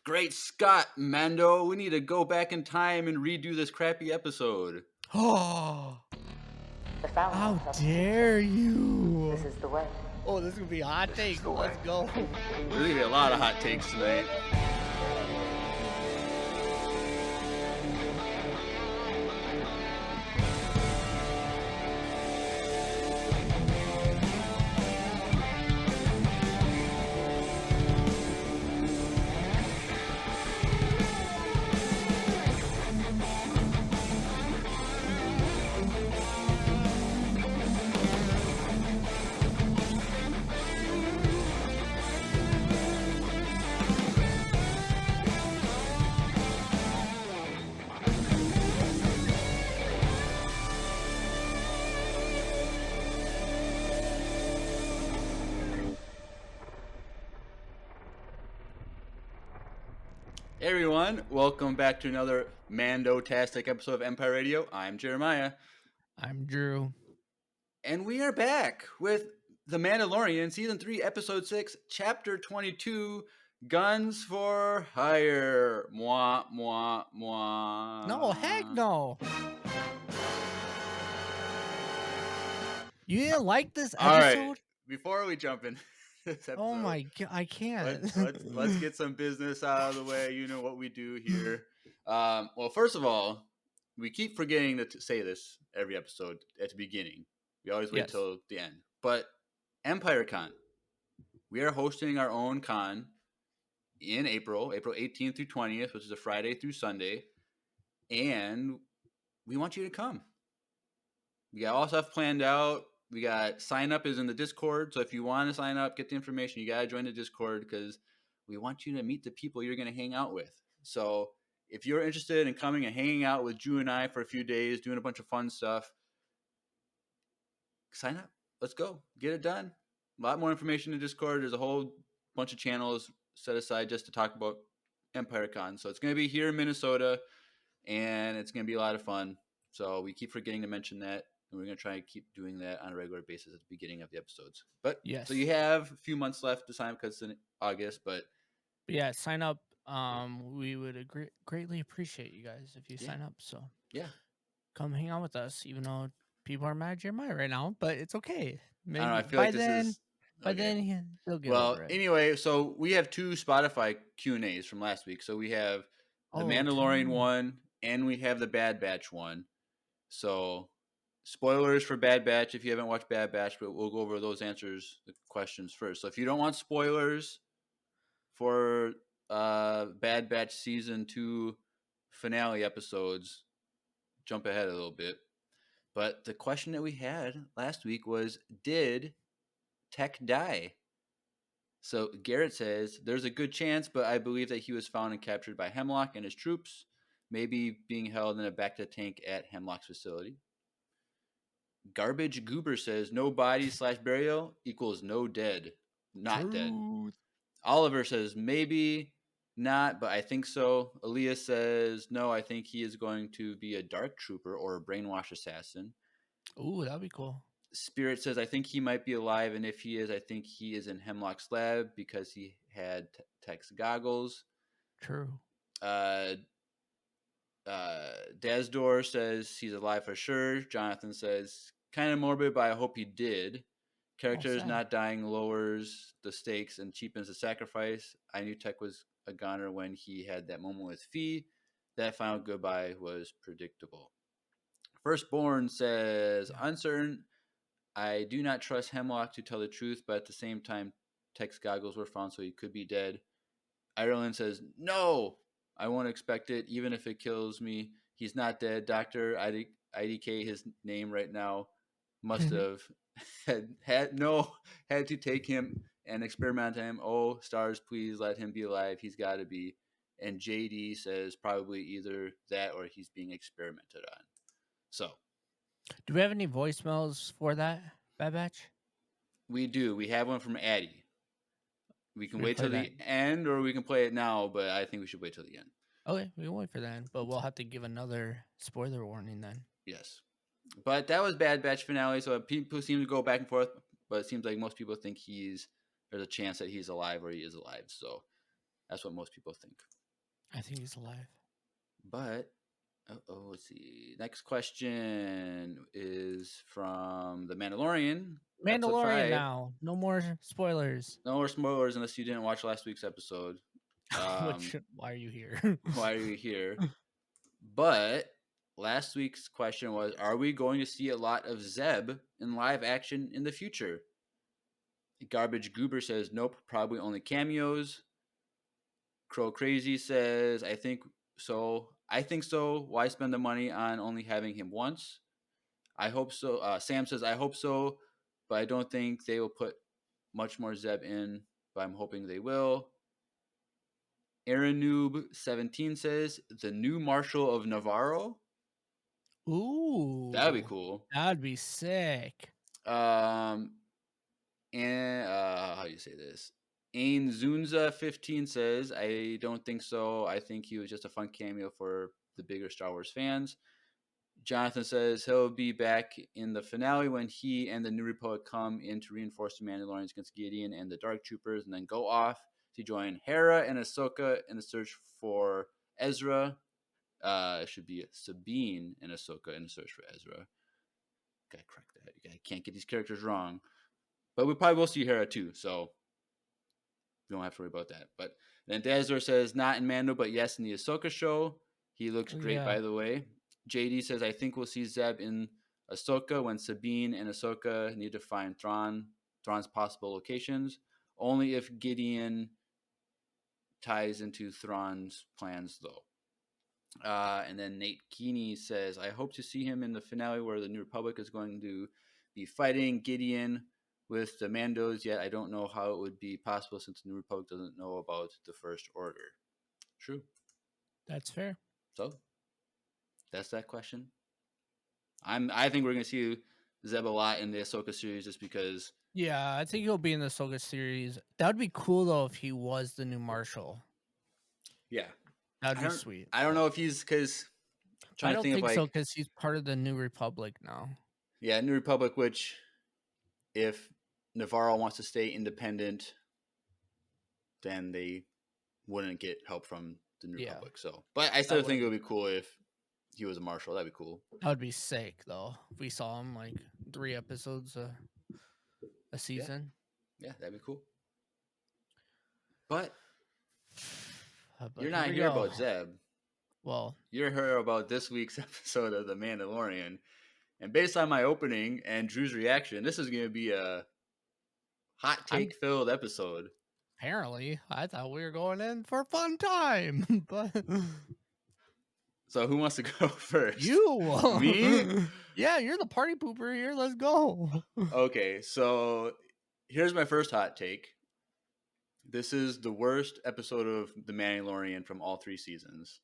Great Scott, Mando. We need to go back in time and redo this crappy episode. Oh, The fountain how will help dare you. you? This is the way. Oh, this is going to be a hot take. Let's go. There's going to be a lot of hot takes tonight. Hey everyone, welcome back to another Mando-tastic episode of Empire Radio. I'm Jeremiah. I'm Drew. And we are back with The Mandalorian, Season 3, Episode 6, Chapter 22, Guns for Hire. Mwah, mwah, mwah. No, heck no. You didn't like this episode? All right, before we jump in this episode, oh my God, I can't. let's get some business out of the way. You know what we do here. Well, first of all, we keep forgetting to say this every episode at the beginning. We always wait till the end. But Empire Con, we are hosting our own con in April 18th through 20th, which is a Friday through Sunday. And we want you to come. We got all stuff planned out. We got sign up is in the Discord. So if you want to sign up, get the information, you got to join the Discord because we want you to meet the people you're going to hang out with. So if you're interested in coming and hanging out with Drew and I for a few days, doing a bunch of fun stuff, sign up. Let's go. Get it done. A lot more information in Discord. There's a whole bunch of channels set aside just to talk about Empire Con. So it's going to be here in Minnesota, and it's going to be a lot of fun. So we keep forgetting to mention that, and we're going to try and keep doing that on a regular basis at the beginning of the episodes. But yes. So you have a few months left to sign up because it's in August. But yeah, sign up. We would greatly appreciate you guys if you sign up. So yeah, come hang out with us, even though people are mad at Jeremiah right now, but it's okay. Maybe I don't know, I feel like this is... By then, he'll get over it. Anyway, so we have two Spotify Q&As from last week. So we have the Mandalorian one, and we have the Bad Batch one. So spoilers for Bad Batch if you haven't watched Bad Batch, but we'll go over those answers, the questions first. So if you don't want spoilers for Bad Batch Season 2 finale episodes, jump ahead a little bit. But the question that we had last week was, did Tech die? So Garrett says, there's a good chance, but I believe that he was found and captured by Hemlock and his troops, maybe being held in a back-to-tank at Hemlock's facility. Garbage Goober says, no body / burial equals no dead. Not dead. Oliver says, maybe not, but I think so. Elias says, no, I think he is going to be a dark trooper or a brainwash assassin. Ooh, that'd be cool. Spirit says, I think he might be alive, and if he is, I think he is in Hemlock's lab because he had Tech's goggles. True. Dazdor says he's alive for sure. Jonathan says, kind of morbid, but I hope he did. Characters not dying lowers the stakes and cheapens the sacrifice. I knew Tech was a goner when he had that moment with Fee. That final goodbye was predictable. Firstborn says, uncertain. I do not trust Hemlock to tell the truth, but at the same time, Tech's goggles were found, so he could be dead. Ireland says, no, I won't expect it, even if it kills me. He's not dead. Dr. IDK, his name right now, must have had to take him and experiment on him. Oh, stars, please let him be alive. He's got to be. And JD says probably either that or he's being experimented on. So, do we have any voicemails for that, Bad Batch? We do. We have one from Addie. We can wait till the end, or we can play it now, but I think we should wait till the end. Okay, we can wait for that, but we'll have to give another spoiler warning then. Yes. But that was Bad Batch finale, so people seem to go back and forth, but it seems like most people think there's a chance that he's alive or he is alive. So That's what most people think. I think he's alive. But let's see. Next question is from the Mandalorian. Mandalorian now. No more spoilers. No more spoilers unless you didn't watch last week's episode. Why are you here? Why are you here? But last week's question was, are we going to see a lot of Zeb in live action in the future? Garbage Goober says, nope, probably only cameos. Crow Crazy says, I think so. Why spend the money on only having him once? I hope so. Sam says, I hope so, but I don't think they will put much more Zeb in, but I'm hoping they will. Aaron Noob 17 says, the new Marshal of Navarro. Ooh, that'd be cool. That'd be sick. And how do you say this? Ain Zunza 15 says, I don't think so. I think he was just a fun cameo for the bigger Star Wars fans. Jonathan says he'll be back in the finale when he and the New Republic come in to reinforce the Mandalorians against Gideon and the Dark Troopers, and then go off to join Hera and Ahsoka in the search for Ezra. It should be Sabine and Ahsoka in the search for Ezra. Gotta correct that. You can't get these characters wrong. But we probably will see Hera too, so we don't have to worry about that. But then Dazor says, not in Mando, but yes in the Ahsoka show. He looks great, by the way. JD says, I think we'll see Zeb in Ahsoka when Sabine and Ahsoka need to find Thrawn's possible locations. Only if Gideon ties into Thrawn's plans, though. And then Nate Keeney says, I hope to see him in the finale where the New Republic is going to be fighting Gideon with the Mandos, yet I don't know how it would be possible since the New Republic doesn't know about the First Order. True. That's fair. So, that's that question. I think we're going to see Zeb a lot in the Ahsoka series just because... Yeah, I think he'll be in the Ahsoka series. That would be cool, though, if he was the new Marshal. Yeah. That would be sweet. I don't know if he's... because I don't think so, because he's part of the New Republic now. Yeah, New Republic, which if Navarro wants to stay independent, then they wouldn't get help from the New Republic. So, but I still think it would be cool if he was a Marshal. That'd be cool. That would be sick, though. If we saw him like 3 episodes a season. Yeah, that'd be cool. But you're not here about Zeb. Well, you're here about this week's episode of The Mandalorian. And based on my opening and Drew's reaction, this is going to be a hot take filled episode. Apparently, I thought we were going in for a fun time, but so who wants to go first? You. Me? Yeah, you're the party pooper here. Let's go. Okay, so here's my first hot take. This is the worst episode of The Mandalorian from all 3 seasons.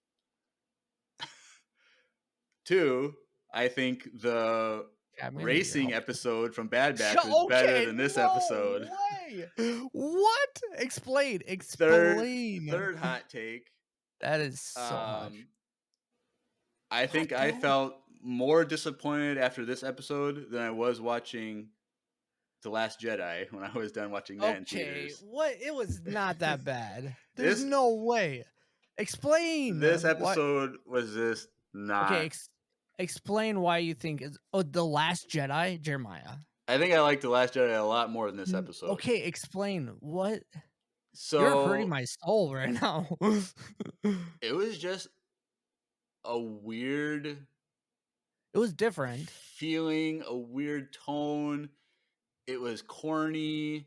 2, I think the racing episode from Bad Batch was better than this episode. Way. What? Explain. Third hot take. That is so much. I think I felt more disappointed after this episode than I was watching The Last Jedi when I was done watching that in theaters. What? It was not that bad. There's no way. Explain. This episode was just not... Okay, explain why you think is The Last Jedi, Jeremiah. I think I like The Last Jedi a lot more than this episode. Okay, explain. What? So you're hurting my soul right now. It was just a weird... It was different. Feeling, a weird tone. It was corny.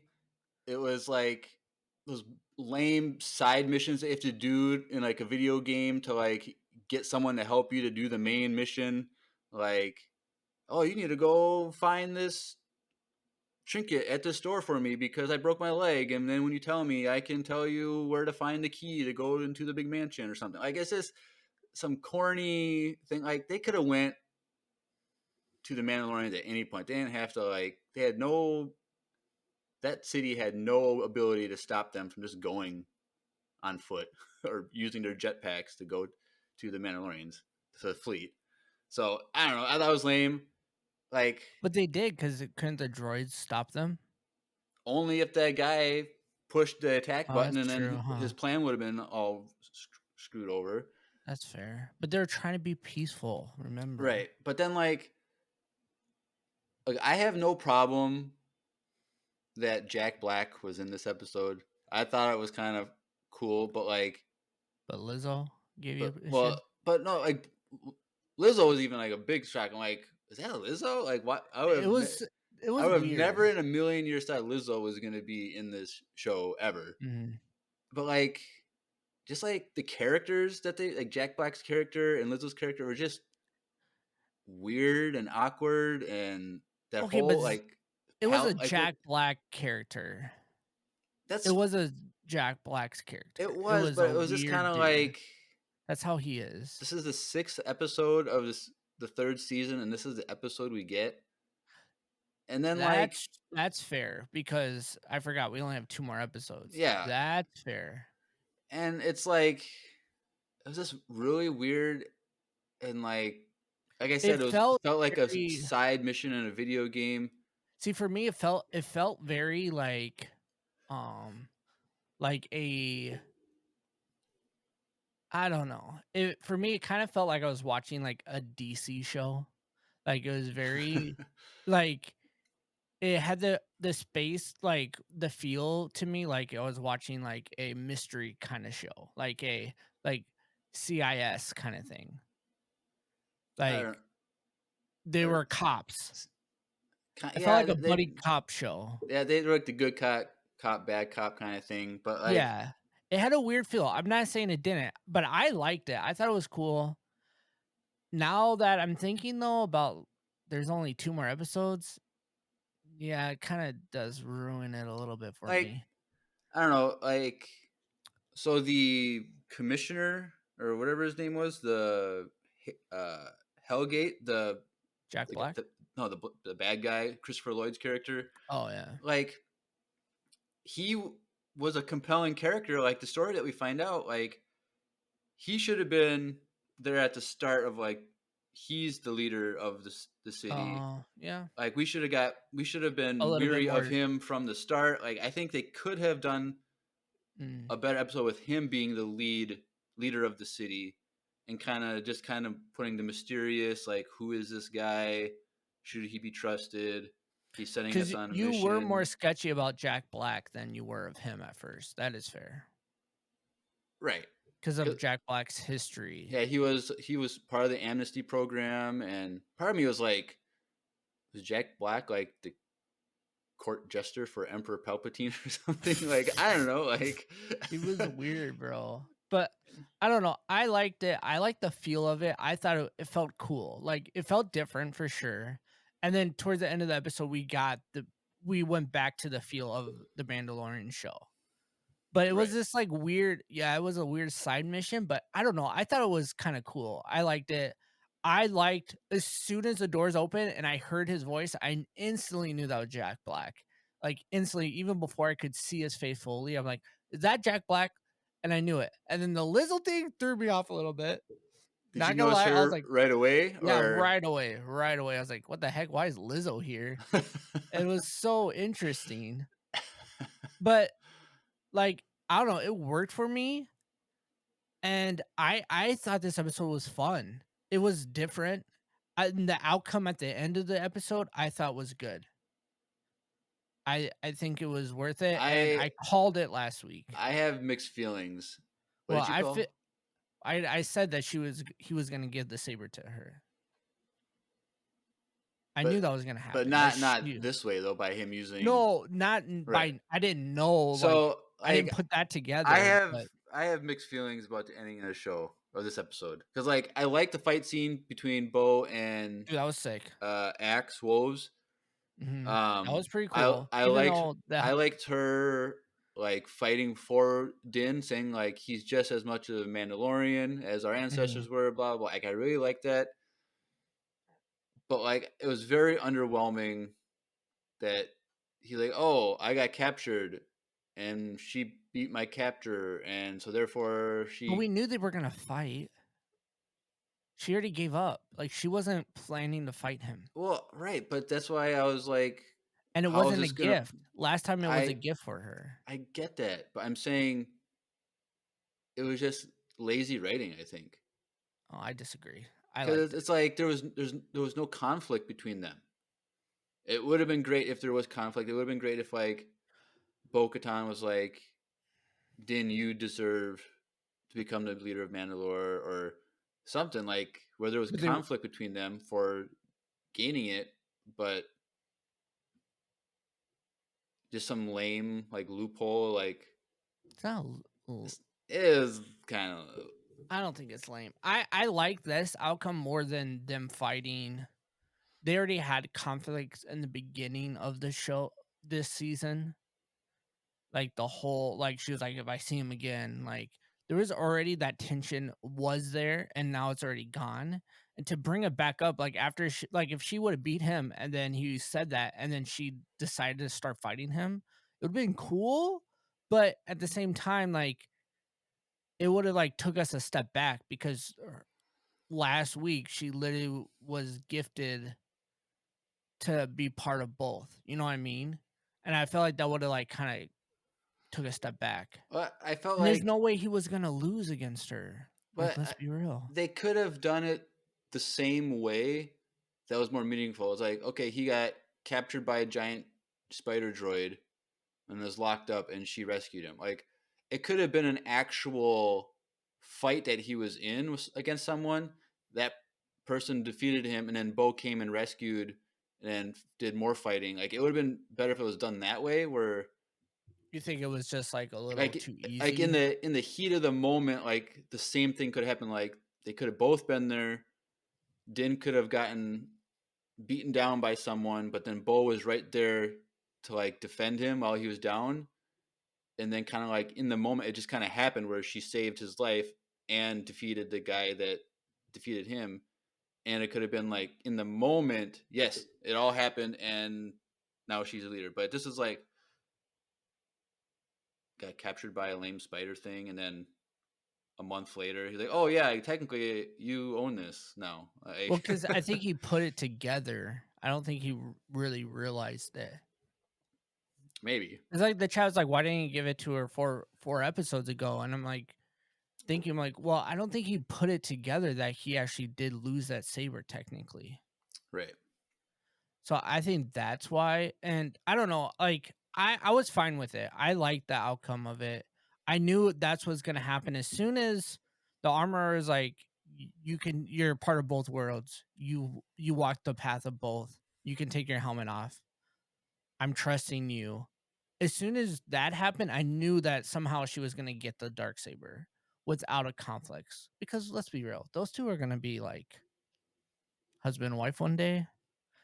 It was like those lame side missions that you have to do in like a video game to like get someone to help you to do the main mission. Like, oh, you need to go find this trinket at the store for me because I broke my leg. And then when you tell me, I can tell you where to find the key to go into the big mansion or something. Like, it's just some corny thing. Like, they could have went to the Mandalorians at any point. They didn't have to, like, that city had no ability to stop them from just going on foot or using their jetpacks to go to the Mandalorians, to the fleet. So, I don't know. I thought it was lame. Like, but they did, because couldn't the droids stop them? Only if that guy pushed the attack Oh, button, that's and true, then huh? his plan would have been all screwed over. That's fair. But they're trying to be peaceful, remember. Right. But then like I have no problem that Jack Black was in this episode. I thought it was kind of cool, but like But Lizzo gave you but an issue? well, but no, like Lizzo was even like a big shock. I'm like, is that a Lizzo? Like what? It was it I was would have weird. never in a million years thought Lizzo was going to be in this show ever. Mhm. But like just like the characters that they like Jack Black's character and Lizzo's character were just weird and awkward, and that Okay, but whole like it was a like what Jack Black character. It that's was a Jack Black's character. it It was, was but a it was just kind weird of dude. like That's how he is. this is the 6th episode of the 3rd season, and this is the episode we get. And then like That's fair because I forgot we only have 2 more episodes. yeah, That's fair. and it's like it was just really weird, and like I said, it felt like a very side mission in a video game. See, for me, it felt very like a I don't know. For me, it kind of felt like I was watching like a DC show. Like it was very like it had the space, like the feel to me like I was watching like a mystery kind of show, like a like CIS kind of thing. I Like don't, they or, were cops. It felt yeah, like a buddy cop show. yeah, they were like the good cop, bad cop kind of thing. But like, Yeah. It had a weird feel. I'm not saying it didn't, but I liked it. I thought it was cool. Now that I'm thinking though about there's only 2 more episodes, yeah, it kind of does ruin it a little bit for like me. I don't know, like so the commissioner or whatever his name was, the Hellgate, the Jack Black? the bad guy, Christopher Lloyd's character. Oh yeah. Like he was a compelling character. Like the story that we find out, like he should have been there at the start of like he's the leader of the city. Yeah. Like we should have A been little bit weary of more. him from the start. Like I think they could have done a better episode with him being the leader of the city, and kind of putting the mysterious, like, who is this guy? Should he be trusted? He's sending us Because on a you mission. were more sketchy about Jack Black than you were of him at first. That is fair. Right. Because of Jack Black's history. Yeah, he was part of the amnesty program, and part of me was like, was Jack Black like the court jester for Emperor Palpatine or something? Like, I don't know. Like, he was weird, bro. But I don't know. I liked it. I liked the feel of it. I thought it felt cool. Like it felt different for sure. And then towards the end of the episode, we went back to the feel of the Mandalorian show. But it was this like weird, yeah, it was a weird side mission, but I don't know. I thought it was kind of cool. I liked it. I liked as soon as the doors opened and I heard his voice, I instantly knew that was Jack Black. Like instantly, even before I could see his face fully, I'm like, is that Jack Black? And I knew it. And then the Lizzo thing threw me off a little bit. Did you notice her I was like, right away? Yeah, right away. Right away. I was like, what the heck? Why is Lizzo here? It was so interesting. But like, I don't know, it worked for me. And I thought this episode was fun. It was different. And the outcome at the end of the episode, I thought was good. I think it was worth it, and I called it last week. I have mixed feelings. What did you call? I said that he was gonna give the saber to her. I knew that was gonna happen. But not this way though, by him using. No, not by. I didn't know. So like, I didn't put that together. I have mixed feelings about the ending of the show or this episode, because like I like the fight scene between Bo and dude, that was sick. Axe Wolves. Mm-hmm. That was pretty cool. I liked her like fighting for Din, saying like he's just as much of a Mandalorian as our ancestors were. Blah blah. Like I really like that. But like it was very underwhelming that he's like, oh, I got captured, and she beat my captor, and so therefore she. But we knew they were gonna fight. She already gave up. Like she wasn't planning to fight him. Well, right, but that's why I was like, And it How is wasn't a this gonna? gift. Last time it was a I gift for her. I get that, but I'm saying it was just lazy writing. I think Oh, I disagree. I liked because it. it's like there was no conflict between them. It would have been great if there was conflict. It would have been great if like Bo-Katan was like, "Din, you deserve to become the leader of Mandalore," or something like where there was But they conflict between them for gaining it, but just some lame like loophole like it's not l it is kind of I don't think it's lame. I like this outcome more than them fighting. They already had conflicts in the beginning of the show this season. Like the whole like she was like, if I see him again, like there was already that tension was there and now it's already gone. And to bring it back up, like after she, like if she would have beat him and then he said that and then she decided to start fighting him, it would have been cool. But at the same time, like it would have like took us a step back because last week she literally was gifted to be part of both. You know what I mean? And I felt like that would have like kind of took a step back. but I felt And there's like no way he was gonna lose against her. Like, but let's be real. they could have done it the same way that was more meaningful. It's like, okay, he got captured by a giant spider droid and was locked up and she rescued him. Like it could have been an actual fight that he was in against someone. That person defeated him and then Bo came and rescued and did more fighting. Like it would have been better if it was done that way where You think it was just like a little like too like easy? in the heat of the moment like the same thing could happen like they could have both been there. Din could have gotten beaten down by someone, but then Bo was right there to like defend him while he was down. And then kind of like in the moment, it just kind of happened where she saved his life and defeated the guy that defeated him. And it could have been like in the moment, yes, it all happened, and now she's a leader. But this is like got captured by a lame spider thing, and then a month later, he's like, "Oh yeah, technically you own this now." Well, because I think he put it together. I don't think he really realized it. maybe It's like the chat was like, "Why didn't you give it to her four episodes ago?" And I'm like, thinking like, well, I don't think he put it together that he actually did lose that saber technically. right. So I think that's why. And I don't know, like I was fine with it. I liked the outcome of it. I knew that's what's gonna happen as soon as the armorer is like, you're part of both worlds. You walk the path of both. You can take your helmet off. I'm trusting you. As soon as that happened, I knew that somehow she was gonna get the dark saber without a conflict. Because let's be real, those two are gonna be like husband and wife one day.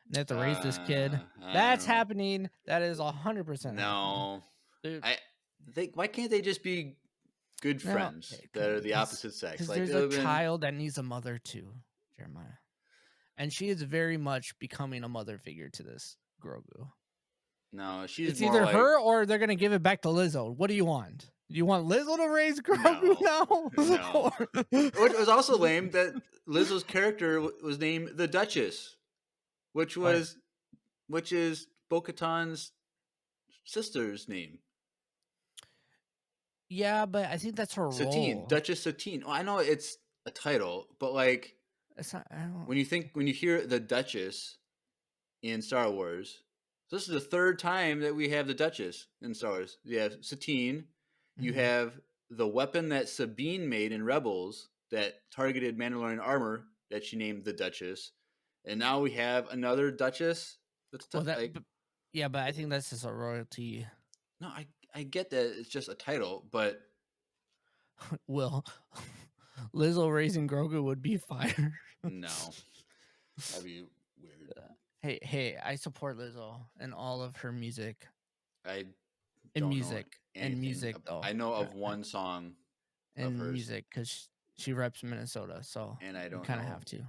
They have to raise this kid. I don't That's know. happening. That is 100% happening. No, Dude, I think why can't they just be good no, friends that are the opposite sex? because Like there's it a would have been child that needs a mother too, Jeremiah, and she is very much becoming a mother figure to this Grogu. no. She's It's more either like her or they're gonna give it back to Lizzo. What do you want? Do you want Lizzo to raise Grogu no, now? no. Which was also lame that Lizzo's character was named the Duchess, which What? was which is Bo-Katan's sister's name. Yeah, but I think that's her Satine, role. Duchess Satine. Well, I know it's a title, but like It's not. I don't. when you hear the Duchess in Star Wars, so this is the third time that we have the Duchess in Star Wars. You have Satine, you Mhm. have the weapon that Sabine made in Rebels that targeted Mandalorian armor that she named the Duchess, and now we have another Duchess. That's Well, that. like Yeah, but I think that's just a royalty. no, I get that it's just a title, but Will Lizzo raising Grogu would be fire. no, that'd be weird. Hey, I support Lizzo and all of her music. I And don't know music. And anything. music though. I know of one song of And hers, music because she reps Minnesota, so and I you don't kind of know have to.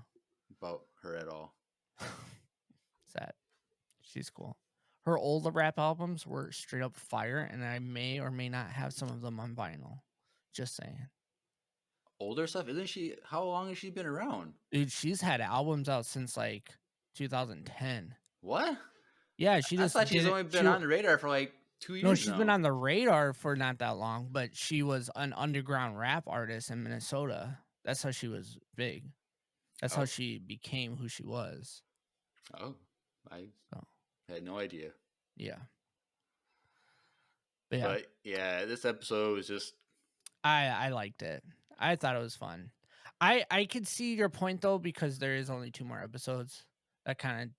about her at all. Sad. She's cool. Her old rap albums were straight up fire, and I may or may not have some of them on vinyl. Just saying. Older stuff, isn't she? How long has she been around? Dude, she's had albums out since like 2010. What? Yeah, she I just thought she's didn't. only been on the radar for like 2 No, years she's been now. on the radar for not that long, but she was an underground rap artist in Minnesota. That's how she was big. That's how Oh, she became who she was. oh, I So had no idea. yeah, but yeah, But yeah, this episode was just I liked it. I thought it was fun. I could see your point though, because there is only 2 more episodes. That kind of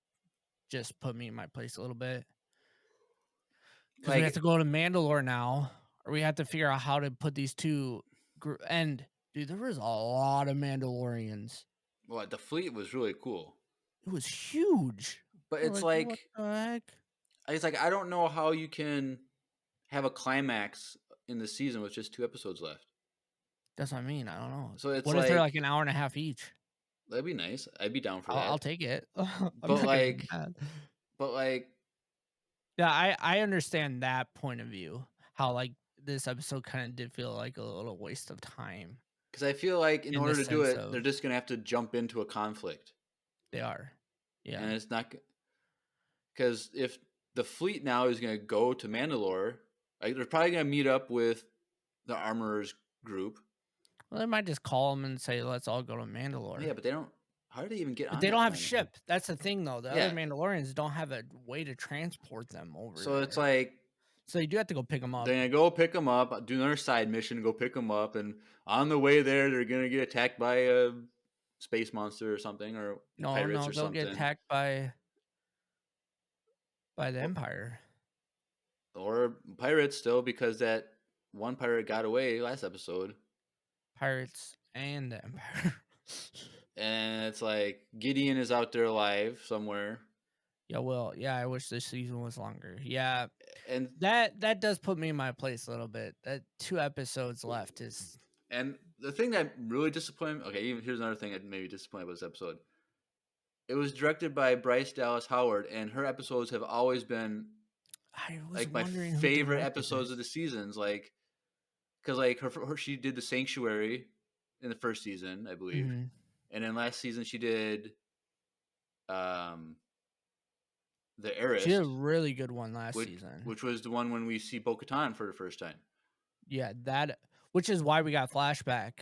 just put me in my place a little bit, because we have to like go to Mandalore now, or we have to figure out how to put these two. And dude, there was a lot of Mandalorians. the fleet was really cool. It was huge. But I was like, what the heck? it's like I don't know how you can have a climax in the season with just 2 episodes left. That's what I mean. I don't know. So it's What if they're like like an hour and a half each? that'd be nice. I'd be down for I'll that. take it. I'm But not gonna get like mad. but like Yeah, I understand that point of view. How like this episode kind of did feel like a little waste of time cuz I feel like in in the order to do sense it, they're of just going to have to jump into a conflict. they are. Yeah. And it's not cuz if the fleet now is going to go to Mandalore, like they're probably going to meet up with the armorers group. Well, they might just call them and say, "Let's all go to Mandalore." Yeah, but they don't. How do they even get But on they that don't have planet? ship. That's the thing, though. The other Yeah. Mandalorians don't have a way to transport them over So it's there, like so you do have to go pick them up. they're gonna go pick them up, do another side mission, go pick them up, and on the way there, they're gonna get attacked by a space monster or something, or No, pirates no, or they'll get something, attacked by the or, Empire. or pirates still because that one pirate got away last episode, Pirates and the Empire. and it's like Gideon is out there alive somewhere, Yeah, well, yeah, I wish this season was longer. Yeah, and that does put me in my place a little bit. That 2 episodes left is the thing that really disappointed. Okay, even here's another thing that made me disappointed about this episode. It was directed by Bryce Dallas Howard, and her episodes have always been I was like my wondering who favorite directed episodes this. of the seasons. Like, because like her, she did the Sanctuary in the first season, I believe, Mhm. and then last season she did um the She did a Heiress, really good one last which season. was the one when we see Bo-Katan for the first time. Yeah, that which is why we got flashback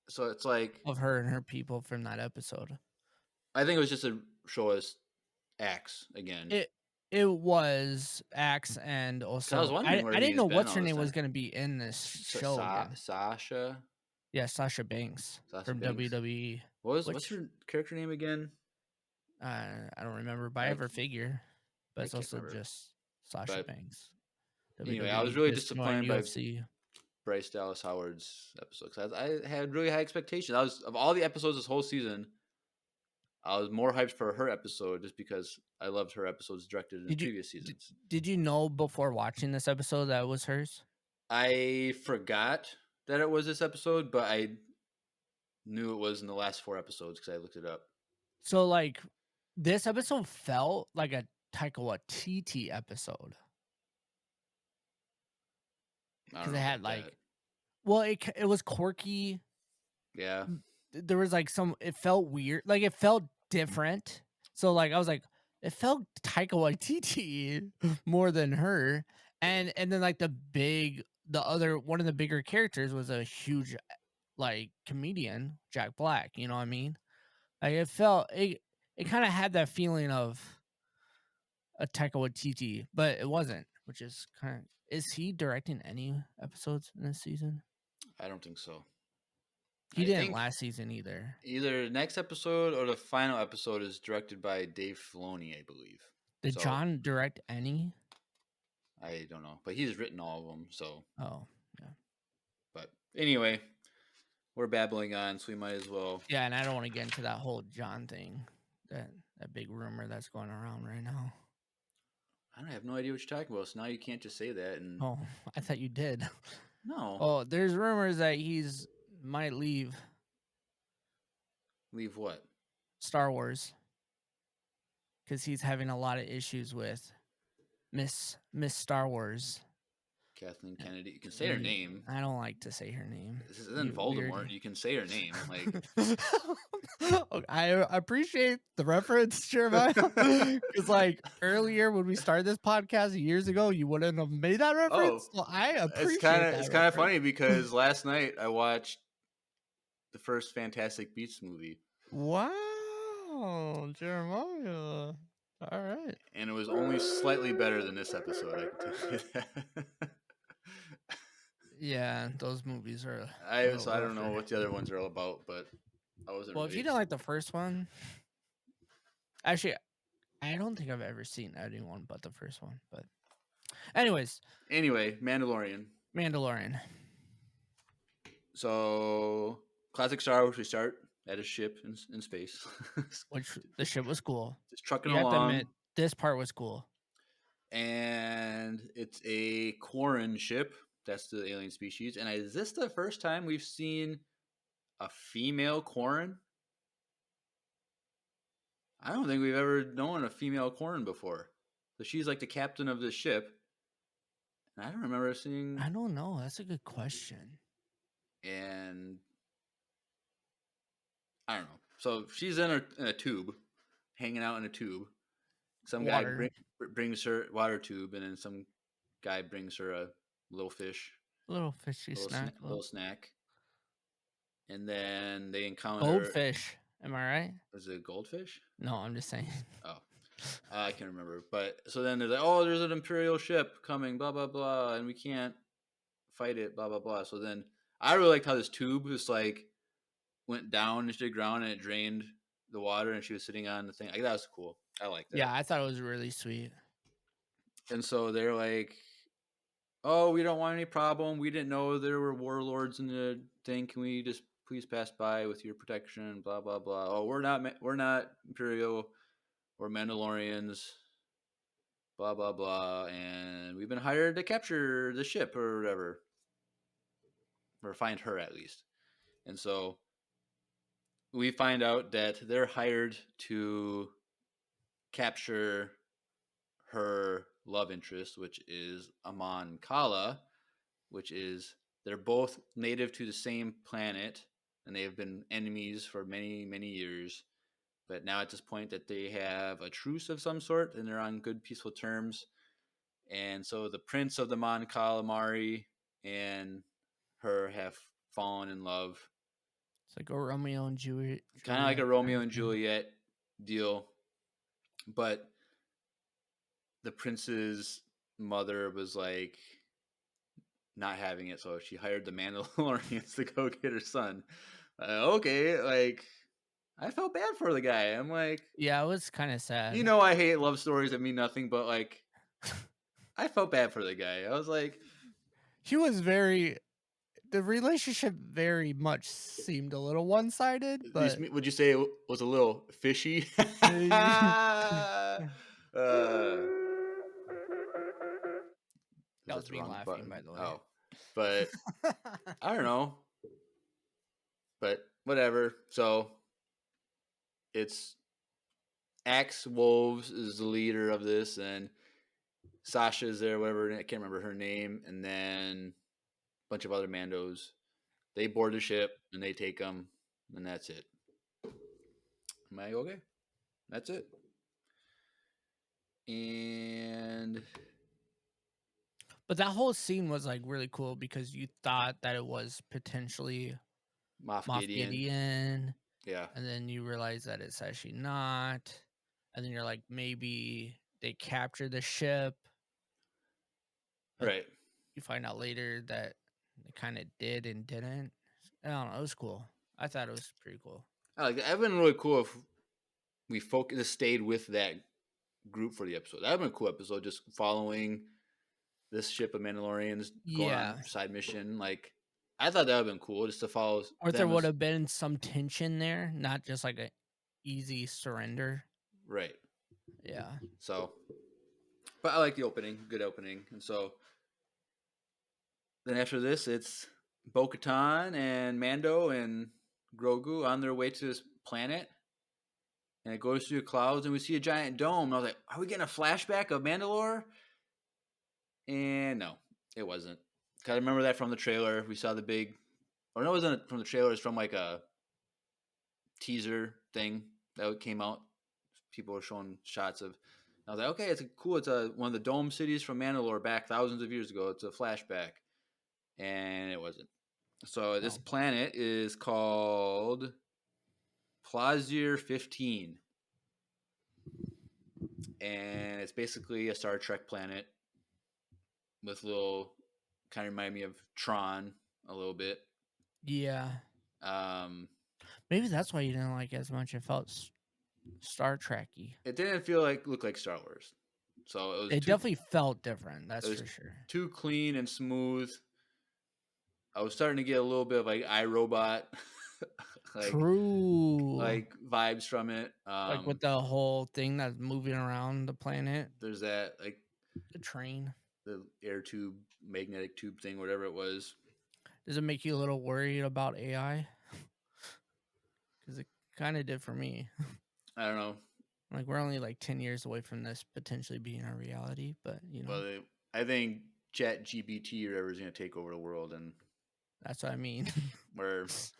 So it's like of her and her people from that episode. I think it was just to show us Axe again. It was Axe, and Because I was also wondering where I didn't he's know been what's all her this name was time. gonna be in this show again. Sasha Yeah, Sasha Banks from Banks. WWE. What's her character name again? I don't remember, but I I have her figure, but I it's can't also remember. just Sasha But Banks. anyway, I was WWE really just joined disappointed by UFC. Bryce Dallas Howard's episode because I had really high expectations. I was of all the episodes this whole season, I was more hyped for her episode just because I loved her episodes directed in the Did you previous seasons. did you know before watching this episode that it was hers? I forgot that it was this episode, but I knew it was in the last 4 episodes because I looked it up. So like this episode felt like a Taika Waititi episode I don't because know it had about like, that. well, it was quirky. Yeah, There was like it felt weird, like it felt different. So like I was like, it felt Taika Waititi more than her, and then like the other one of the bigger characters was a huge like comedian, Jack Black. You know what I mean? Like it kind of had that feeling of a Taika Waititi, but it wasn't, which is kind of. Is he directing any episodes in this season? I don't think so. He I didn't think last season either. either the next episode or the final episode is directed by Dave Filoni, I believe. Did So John direct any? I don't know, but he's written all of them. So, Oh, yeah. but anyway, we're babbling on, so we might as well. Yeah, and I don't want to get into that whole John thing, that big rumor that's going around right now. I have no idea what you're talking about. So now you can't just say that. And Oh, I thought you did. no, Oh, there's rumors that he's might leave leave what? Star Wars because he's having a lot of issues with Miss Star Wars. Kathleen Kennedy. You can say her name. I don't like to say her name. This isn't Voldemort. Weird. You can say her name. Like, I appreciate the reference, Jeremiah. Because like earlier when we started this podcast years ago, you wouldn't have made that reference. So I appreciate it's kind of funny because last night I watched the first Fantastic Beasts movie. Wow, Jeremiah. All right. And it was only slightly better than this episode, I can tell you that. Yeah, those movies are. I don't know what the other ones are all about, but I wasn't. Well, if you didn't like the first one, actually, I don't think I've ever seen anyone but the first one. But, anyway, Mandalorian. So, classic Star Wars. We start at a ship in space, which the ship was cool. Just trucking along. To admit, this part was cool. And it's a Quarren ship. That's the alien species. And is this the first time we've seen a female Quarren? I don't think we've ever known a female Quarren before. So she's like the captain of the ship. And I don't remember seeing... I don't know. That's a good question. And I don't know. So she's in a tube, hanging out in a tube. Some guy brings her water tube, and then some guy brings her a little fish. Little fishy snack. Little snack. And then they encounter... Goldfish. Am I right? Is it goldfish? No, I'm just saying. Oh. I can't remember. But so then they're like, oh, there's an Imperial ship coming, blah, blah, blah, and we can't fight it, blah, blah, blah. So then I really liked how this tube was like, went down into the ground and it drained the water and she was sitting on the thing. That was cool. I liked that. Yeah, I thought it was really sweet. And so they're like, oh, we don't want any problem. We didn't know there were warlords in the thing. Can we just please pass by with your protection? Blah, blah, blah. Oh, we're not Imperial. We're Mandalorians. Blah, blah, blah. And we've been hired to capture the ship or whatever. Or find her, at least. And so we find out that they're hired to capture her love interest, which is Amon Kala, which is, they're both native to the same planet, and they have been enemies for many, many years. But now at this point that they have a truce of some sort, and they're on good, peaceful terms. And so the prince of the Mon Calamari and her have fallen in love. It's like a Romeo and Juliet. Kind of like a Romeo and Juliet deal. But the prince's mother was like not having it, so she hired the Mandalorians to go get her son. Okay, like, I felt bad for the guy. I'm like... Yeah, it was kind of sad. You know I hate love stories that mean nothing, but, like, I felt bad for the guy. I was like... He was very... The relationship very much seemed a little one-sided, but... Would you say it was a little fishy? That was me laughing, button. By the way. Oh, but I don't know. But whatever. So it's Axe Wolves is the leader of this, and Sasha's there, whatever. I can't remember her name. And then a bunch of other Mandos. They board the ship and they take them, and that's it. I'm like, okay, that's it. And... But that whole scene was like really cool because you thought that it was potentially Moff Gideon. Yeah. And then you realize that it's actually not. And then you're like, maybe they captured the ship. Right. You find out later that they kind of did and didn't. I don't know. It was cool. I thought it was pretty cool. I like that. It would have been really cool if we stayed with that group for the episode. That would have been a cool episode, just following this ship of Mandalorians going on a side mission. Like, I thought that would have been cool just to follow. Or there would have been some tension there, not just like a easy surrender. Right. Yeah. So, but I like the opening. Good opening. And so then after this, it's Bo-Katan and Mando and Grogu on their way to this planet. And it goes through the clouds, and we see a giant dome. And I was like, are we getting a flashback of Mandalore? And no. It wasn't. Cause I remember that from the trailer. We saw the big, or no, it wasn't from the trailer. It was from like a teaser thing that came out. People were showing shots of. I was like, okay, it's cool. It's one of the dome cities from Mandalore back thousands of years ago. It's a flashback, and it wasn't. So this Oh. planet is called Plazir 15, and it's basically a Star Trek planet with little, kind of remind me of Tron a little bit. Yeah. Um, Maybe that's why you didn't like it as much. It felt Star Trek-y. it didn't look like Star Wars, so it was It definitely felt different. That's for sure. Too clean and smooth. I was starting to get a little bit of like iRobot, True. like vibes from it. Like with the whole thing that's moving around the planet. There's that, like the train, the air tube, magnetic tube thing, whatever it was. Does it make you a little worried about AI? Because it kind of did for me. I don't know. Like we're only like 10 years away from this potentially being a reality, but you know. Well, I think ChatGPT or whatever is going to take over the world, and that's what I mean. Where it's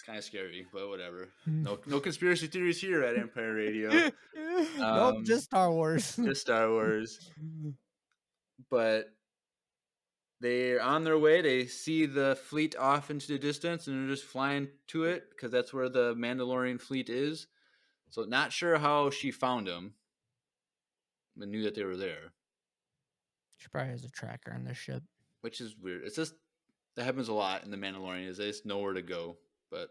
kind of scary, but whatever. No conspiracy theories here at Empire Radio. Nope, just Star Wars. Just Star Wars. But they're on their way. They see the fleet off into the distance, and they're just flying to it because that's where the Mandalorian fleet is. So not sure how she found them, but knew that they were there. She probably has a tracker on their ship. Which is weird. It's just, that happens a lot in the Mandalorian, is they just know where to go. But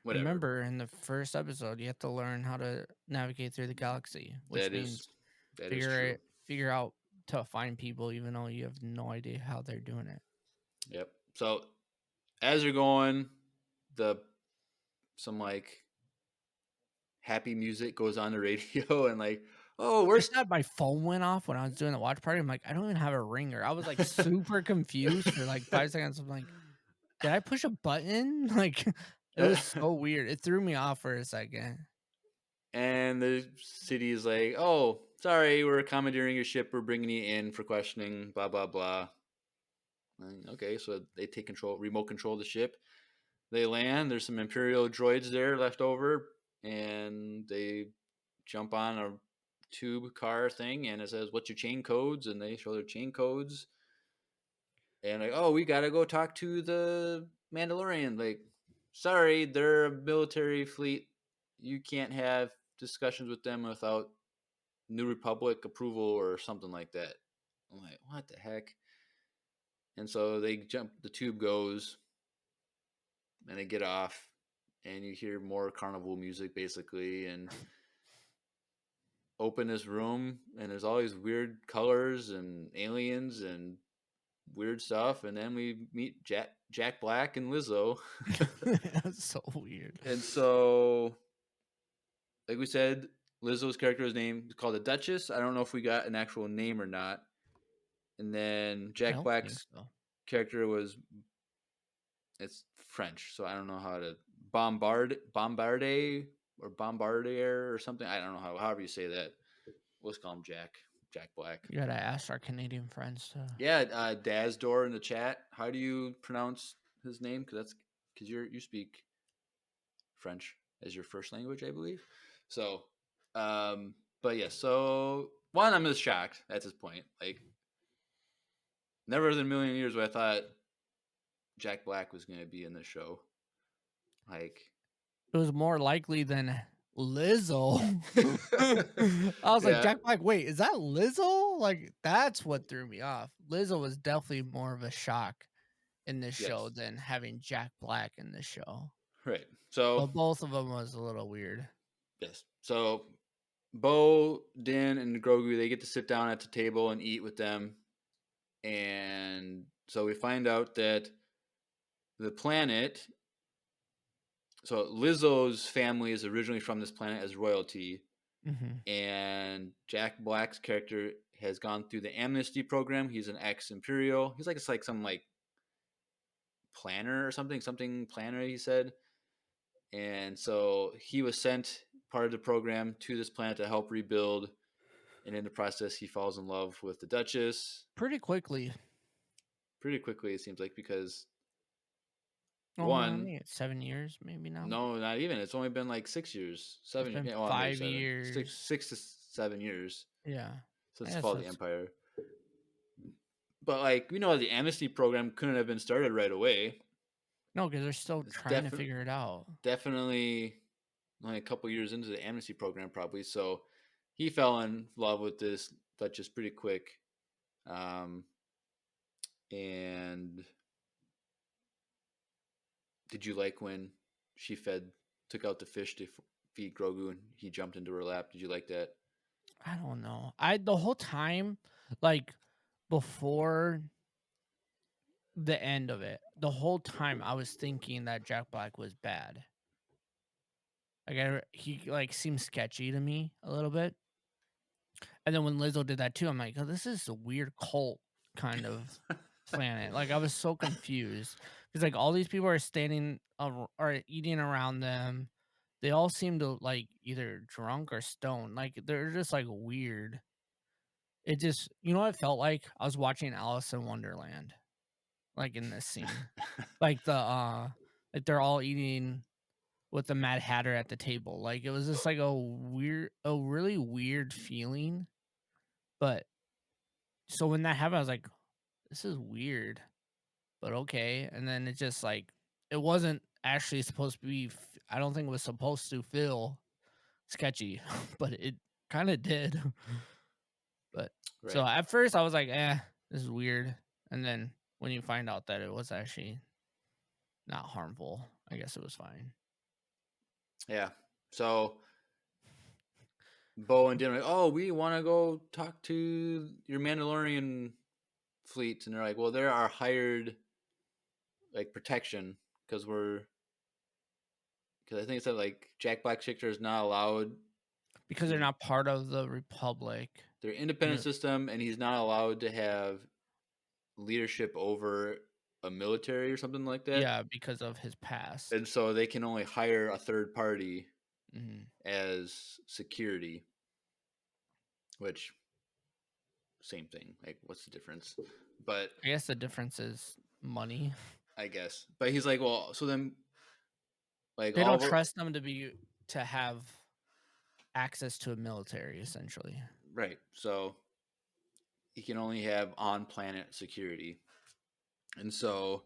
whatever. Remember, in the first episode, you have to learn how to navigate through the galaxy, which means figure out to find people, even though you have no idea how they're doing it. Yep. So as you're going, some like happy music goes on the radio, and like, oh, we're my phone went off when I was doing the watch party. I'm like, I don't even have a ringer. I was like super confused for like 5 seconds. I'm like, did I push a button? Like, it was so weird. It threw me off for a second. And the city is like, oh, sorry, we're commandeering your ship. We're bringing you in for questioning, blah, blah, blah. And, okay, so they take remote control of the ship. They land. There's some Imperial droids there left over, and they jump on a tube car thing, and it says, what's your chain codes? And they show their chain codes. And like, oh, we got to go talk to the Mandalorian. Like, sorry, they're a military fleet. You can't have discussions with them without New Republic approval or something like that. I'm like, what the heck? And so they jump, the tube goes, and they get off, and you hear more carnival music basically, and open this room, and there's all these weird colors and aliens and weird stuff, and then we meet Jack Black and Lizzo. That's so weird. And so, like we said, Lizzo's character's name is called the Duchess. I don't know if we got an actual name or not. And then Jack Black's character was, it's French, so I don't know how to, Bombardier or something. I don't know however you say that. Let's call him Jack Black. You gotta ask our Canadian friends. Yeah, Dazdor in the chat. How do you pronounce his name? Because you speak French as your first language, I believe. So, but yeah. So one, I'm just shocked at this point. Like, never in a million years would I thought Jack Black was going to be in this show. Like, it was more likely than Lizzo. I was like, Jack Black, wait, is that Lizzo? Like, that's what threw me off. Lizzo was definitely more of a shock in this show than having Jack Black in this show. Right. So, but both of them was a little weird. Yes. So Bo, Din, and Grogu, they get to sit down at the table and eat with them. And so we find out that the planet, so Lizzo's family is originally from this planet as royalty. Mm-hmm. And Jack Black's character has gone through the amnesty program. He's an ex-Imperial. He's like, it's like some like planner or something planner, he said. And so he was sent part of the program to this planet to help rebuild. And in the process, he falls in love with the Duchess. Pretty quickly. pretty quickly. It seems like because Oh, I one, mean, it's 7 years maybe now. no, not even. It's only been like 6 years, It's 7. been Yeah, well, maybe 5 7, six, years. 6 to 7 years Yeah. I since the guess fall of the that's empire. But like we know, the amnesty program couldn't have been started right away. no, because they're still It's trying to figure it out. definitely only a couple years into the amnesty program, probably. So he fell in love with this Duchess pretty quick, um, and did you like when she took out the fish to feed Grogu, and he jumped into her lap? Did you like that? I don't know. I the whole time, like before the end of it, the whole time I was thinking that Jack Black was bad. Like he like seemed sketchy to me a little bit. And then when Lizzo did that too, I'm like, oh, this is a weird cult kind of planet. Like I was so confused because like all these people are standing are eating around them. They all seem to like either drunk or stoned. Like they're just like weird. It just you know what it felt like? I was watching Alice in Wonderland, like in this scene. Like like they're all eating with the Mad Hatter at the table. Like it was just like a really weird feeling. But so when that happened, I was like, this is weird, but okay. And then it just like it wasn't actually supposed to be. I don't think it was supposed to feel sketchy, but it kind of did. But so Right. at first I was like, this is weird. And then when you find out that it was actually not harmful, I guess it was fine. Yeah. So Bo and Din are like, oh, we want to go talk to your Mandalorian fleet, and they're like, well, they're our hired like protection because I think it said like Jack Black Shifter is not allowed. Because they're not part of the Republic. They're independent system, and he's not allowed to have leadership over a military or something like that. Yeah, because of his past. And so they can only hire a third party Mm-hmm. as security, which same thing. Like, what's the difference? But I guess the difference is money. I guess. But he's like, well, so then, like, They all don't of our, trust them to have access to a military, essentially. right. So he can only have on planet security. And so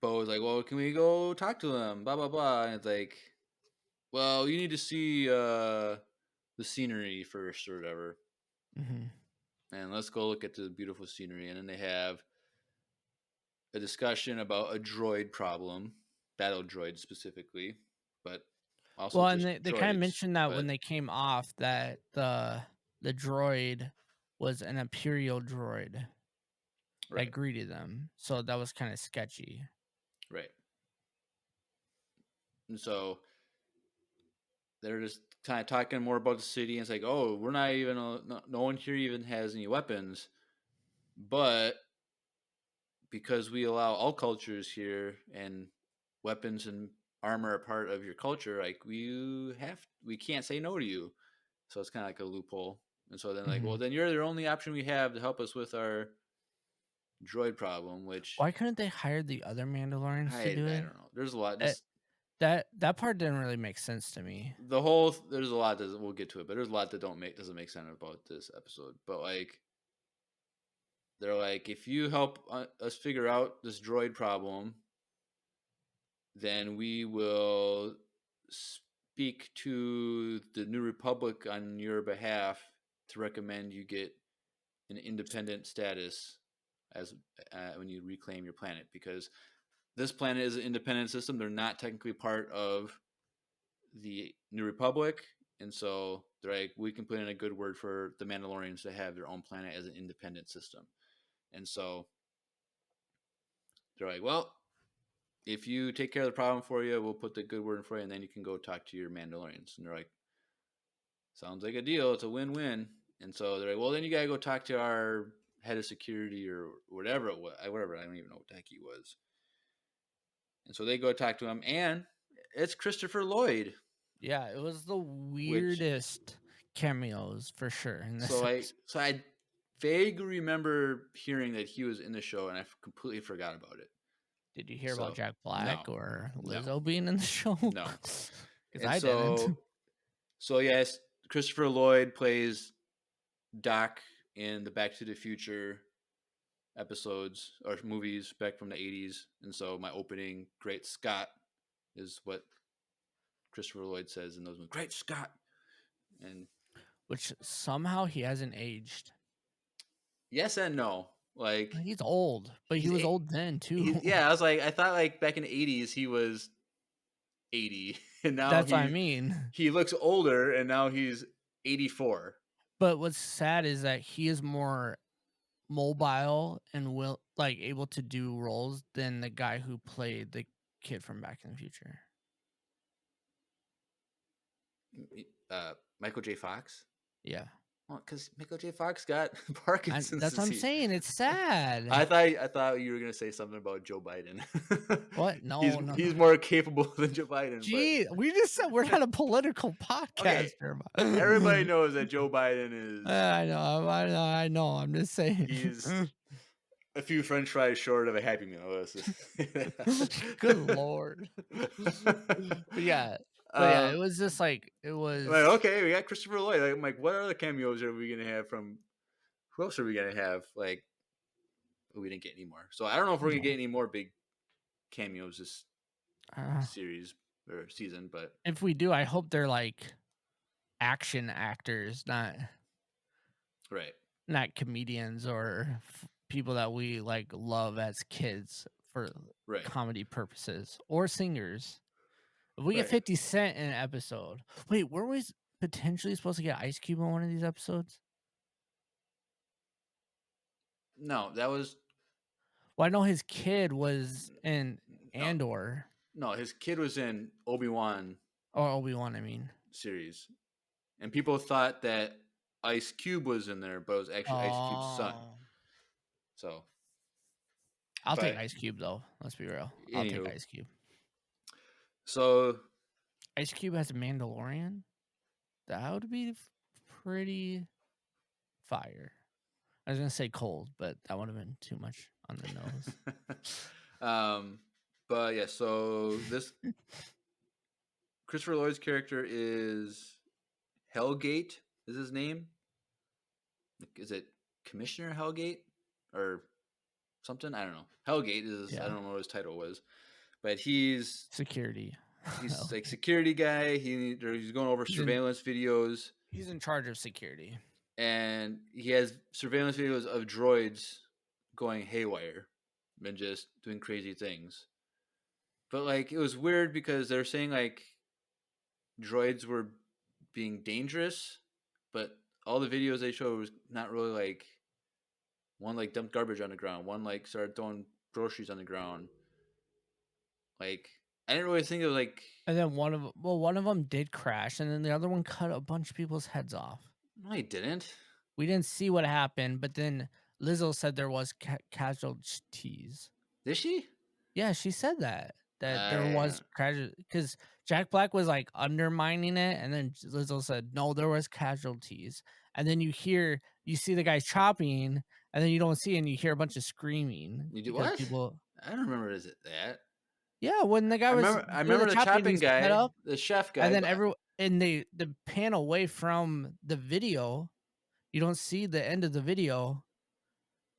Bo was like, well, can we go talk to him? Blah, blah, blah. And it's like, well, you need to see the scenery first or whatever. Mm-hmm. And let's go look at the beautiful scenery. And then they have a discussion about a droid problem, battle droid specifically, but also Well, and just they kind of droids. mentioned that when But they came off that the droid was an Imperial droid that right, greeted them, so that was kind of sketchy. right. And so they're just kind of talking more about the city. And it's like, oh, we're not even, no one here even has any weapons. But because we allow all cultures here and weapons and armor are part of your culture, like we can't say no to you. So it's kind of like a loophole. And so then like, Mm-hmm. well, then you're the only option we have to help us with our droid problem, which Why couldn't they hire the other Mandalorians to do I it? don't know. There's a lot. Uh, Just that part didn't really make sense to me. there's a lot that we'll get to it, but there's a lot that doesn't make sense about this episode. But like they're like, if you help us figure out this droid problem, then we will speak to the New Republic on your behalf to recommend you get an independent status as when you reclaim your planet, because this planet is an independent system. They're not technically part of the New Republic, and so they're like, we can put in a good word for the Mandalorians to have their own planet as an independent system. And so they're like, well, if you take care of the problem for you, we'll put the good word in for you, and then you can go talk to your Mandalorians. And they're like, sounds like a deal. It's a win-win. And so they're like, well, then you gotta go talk to our head of security or whatever it was. Whatever, I don't even know what the heck he was. And so they go talk to him, and it's Christopher Lloyd. Yeah, it was the Which weirdest cameos for sure in this so I episode. so I vaguely remember hearing that he was in the show, and I completely forgot about it. Did you hear about Jack Black or Lizzo no, being in the show? no. Because And I didn't. so yes, Christopher Lloyd plays Doc in the Back to the Future episodes or movies back from the 80s. And so my opening, Great Scott, is what Christopher Lloyd says in those movies. Great Scott. And Which somehow he hasn't aged. yes and no. Like He's old, but he was old then too. Yeah, I was like, I thought like back in the 80s he was 80, and now That's what I mean. he looks older, and now he's 84. But what's sad is that he is more mobile and able to do roles than the guy who played the kid from Back in the Future. Michael J. Fox? Yeah. Well, because Michael J. Fox got Parkinson's. That's what I'm saying. It's sad. I thought you were gonna say something about Joe Biden. What? No, he's more capable than Joe Biden. Gee, we just said we're not a political podcast. Okay. Everybody knows that Joe Biden is. I know. I'm just saying. He's a few French fries short of a Happy Meal. Good Lord. But yeah, it was just like it was. Like, okay, we got Christopher Lloyd. I'm like, what other cameos are we gonna have from? Who else are we gonna have? Like, we didn't get any more. So I don't know if we're gonna get any more big cameos this series or season. But if we do, I hope they're like action actors, not comedians or people that we like love as kids for comedy purposes, or singers. If we get 50 Cent in an episode, wait, were we potentially supposed to get Ice Cube in one of these episodes? No, that was. Well, I know his kid was in Andor. No, his kid was in Obi-Wan. Or Obi-Wan, I mean. Series. And people thought that Ice Cube was in there, but it was actually Ice Cube's son. So. I'll take Ice Cube, though. Let's be real. I'll take Ice Cube. So. Ice Cube has a Mandalorian? That would be pretty fire. I was going to say cold, but that would have been too much on the nose. But yeah, so this Christopher Lloyd's character is Hellgate is his name. Is it Commissioner Hellgate or something? I don't know. Hellgate is, I don't know what his title was, but he's security. He's like security guy. He's going over surveillance videos. He's in charge of security. And he has surveillance videos of droids going haywire and just doing crazy things. But like it was weird because they're saying like droids were being dangerous, but all the videos they showed was not really like one like dumped garbage on the ground, one like started throwing groceries on the ground. Like I didn't really think it was like. And then one of them did crash, and then the other one cut a bunch of people's heads off. No, he didn't. We didn't see what happened, but then Lizzo said there was casualties. Did she? Yeah, she said that there was casualties because Jack Black was like undermining it, and then Lizzo said no, there was casualties. And then you see the guys chopping, and then you don't see, and you hear a bunch of screaming. You do what? I don't remember. Is it that? Yeah, when the guy was. I remember the chopping guy, the chef guy, and then the pan away from the video. You don't see the end of the video,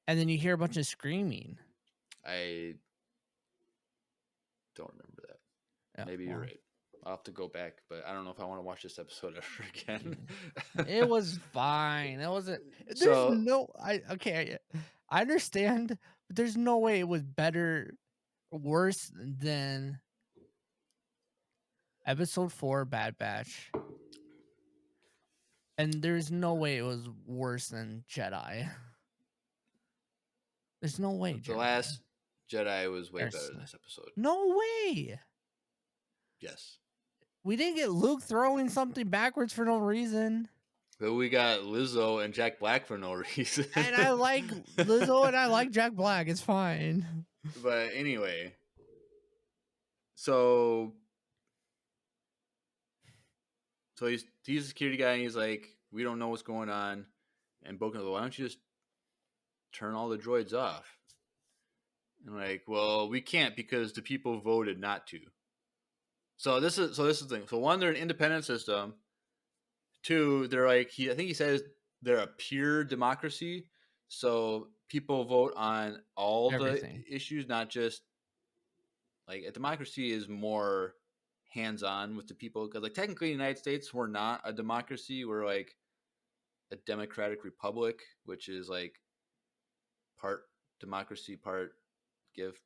and then you hear a bunch of screaming. I don't remember that. Yeah, maybe you're right. I'll have to go back, but I don't know if I want to watch this episode ever again. It was fine. It wasn't. I understand, but there's no way it was worse than episode 4, Bad Batch. And there's no way it was worse than Jedi. There's no way. The Last Jedi was way better than this episode. No way. Yes. We didn't get Luke throwing something backwards for no reason. But we got Lizzo and Jack Black for no reason. And I like Lizzo and I like Jack Black. It's fine. But anyway. So he's a security guy, and he's like, we don't know what's going on. And Boken's like, why don't you just turn all the droids off. And like, well, we can't because the people voted not to. So this is the thing. So one, they're an independent system. Two, they're like I think he says they're a pure democracy. So people vote on all Everything. the issues, not just like a democracy is more hands-on with the people. Because like technically, in the United States, we're not a democracy. We're like a democratic republic, which is like part democracy, part give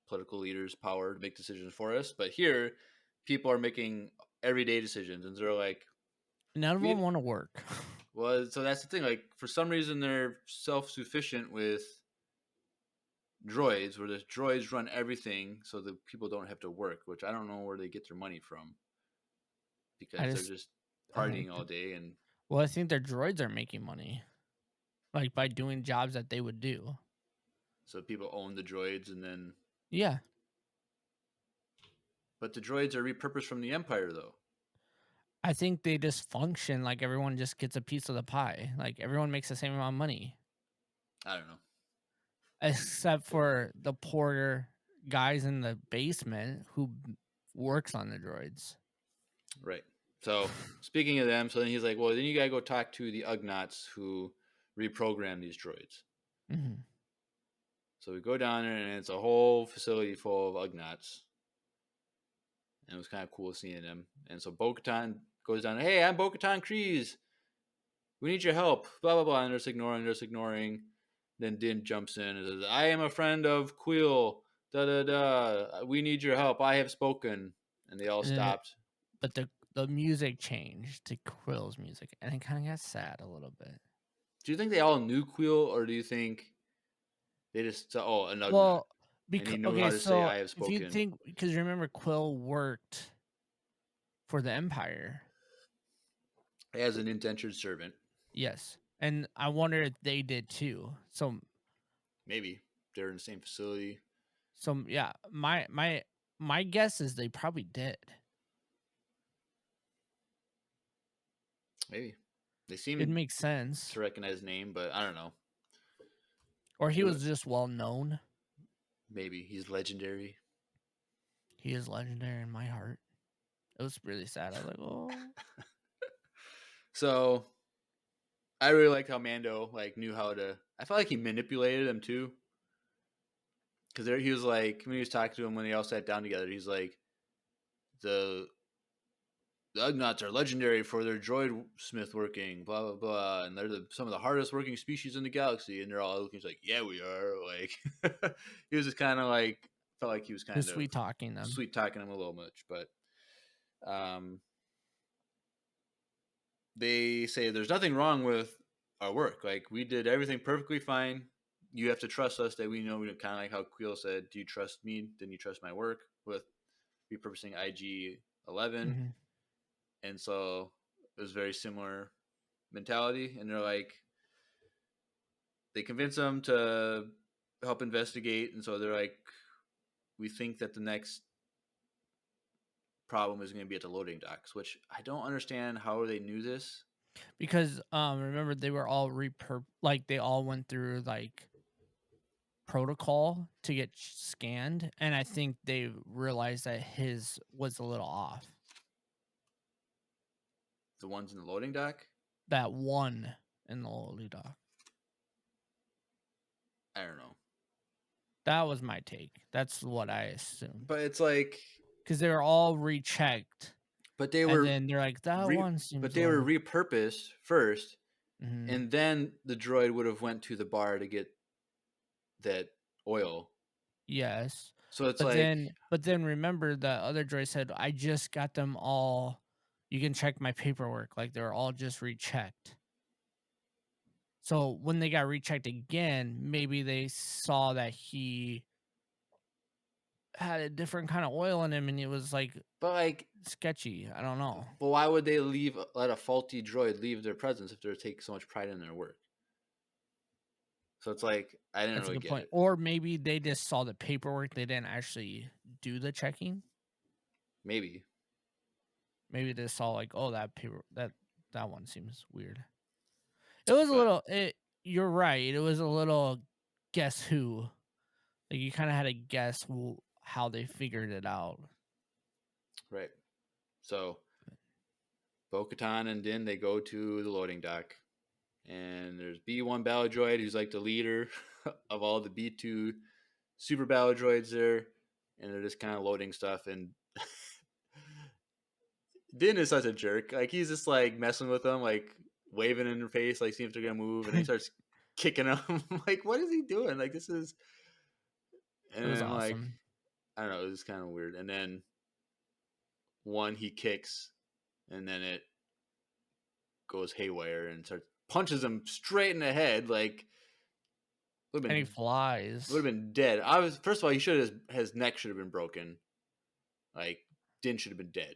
political leaders power to make decisions for us. But here, people are making everyday decisions, and they're like, None of them want to work. well, so that's the thing. Like, for some reason, they're self-sufficient with droids, where the droids run everything, so the people don't have to work. Which I don't know where they get their money from, because they're just partying all day. And well, I think their droids are making money, like by doing jobs that they would do. So people own the droids, and then yeah. But the droids are repurposed from the Empire, though. I think they just function like everyone just gets a piece of the pie. Like everyone makes the same amount of money. I don't know. Except for the poor guys in the basement who works on the droids. Right. So speaking of them, so then he's like, well, then you gotta go talk to the Ugnaughts who reprogram these droids. Mm-hmm. So we go down there, and it's a whole facility full of Ugnaughts. And it was kind of cool seeing them. And so Bo-Katan goes down, hey, I'm Bo-Katan Kryze. We need your help. Blah, blah, blah. And they're just ignoring. Then Din jumps in and says, I am a friend of Quill. Da, da, da. We need your help. I have spoken. And they all stopped. But the music changed to Quill's music. And it kind of got sad a little bit. Do you think they all knew Quill, or do you think they just, an Ugnaught? Well, and he knew how to say, I have spoken. If you think, because remember, Quill worked for the Empire as an indentured servant. Yes. And I wonder if they did too. So maybe they're in the same facility. So yeah, my guess is they probably did. Maybe they seem it makes sense to recognize his name, but I don't know. Or he was just well known. Maybe he's legendary. He is legendary in my heart. It was really sad. I was like, oh. So I really liked how Mando knew how to. I felt like he manipulated him too. Because he was like, when he was talking to him, when they all sat down together, he's like, the Ugnaughts are legendary for their droid smith working, blah blah blah, and they're some of the hardest working species in the galaxy. And they're all looking like, yeah, we are. Like, he was just kind of like, felt like he was kind of sweet talking them a little much, but they say there's nothing wrong with our work. Like, we did everything perfectly fine. You have to trust us that we know. Kind of like how Quill said, do you trust me? Then you trust my work with repurposing IG-11. Mm-hmm. And so it was very similar mentality. And they're like, they convince them to help investigate. And so they're like, we think that the next problem is going to be at the loading docks, which I don't understand how they knew this. Because remember, they were all they all went through protocol to get scanned, and I think they realized that his was a little off. The ones in the loading dock? That one in the loading dock. I don't know. That was my take. That's what I assumed. But it's like, because they were all rechecked. But they were. And then they're like, that one seems. But they were repurposed first, and then the droid would have went to the bar to get that oil. Yes. So it's but then remember the other droid said, I just got them all. You can check my paperwork. Like, they were all just rechecked. So when they got rechecked again, maybe they saw that he had a different kind of oil in him, and it was sketchy. I don't know. But why would they let a faulty droid leave their presence if they're taking so much pride in their work? So it's like, I didn't really get it. Or maybe they just saw the paperwork. They didn't actually do the checking. Maybe they saw that paper that one seems weird. It was a little. you're right. It was a little guess who. Like you kind of had to guess how they figured it out. Right. So Bo-Katan and Din, they go to the loading dock. And there's B1 Battle Droid, who's like the leader of all the B2 super Battle Droids there. And they're just kind of loading stuff. And Din is such a jerk. Like, he's just like messing with them, like waving in their face, like seeing if they're going to move. And he starts kicking them. Like, what is he doing? Like, this is. And It was then, like, awesome. I don't know, it was kind of weird. And then one he kicks, and then it goes haywire and starts punches him straight in the head. Like, And he flies. would have been dead. First of all, his neck should have been broken. Like, Din should have been dead.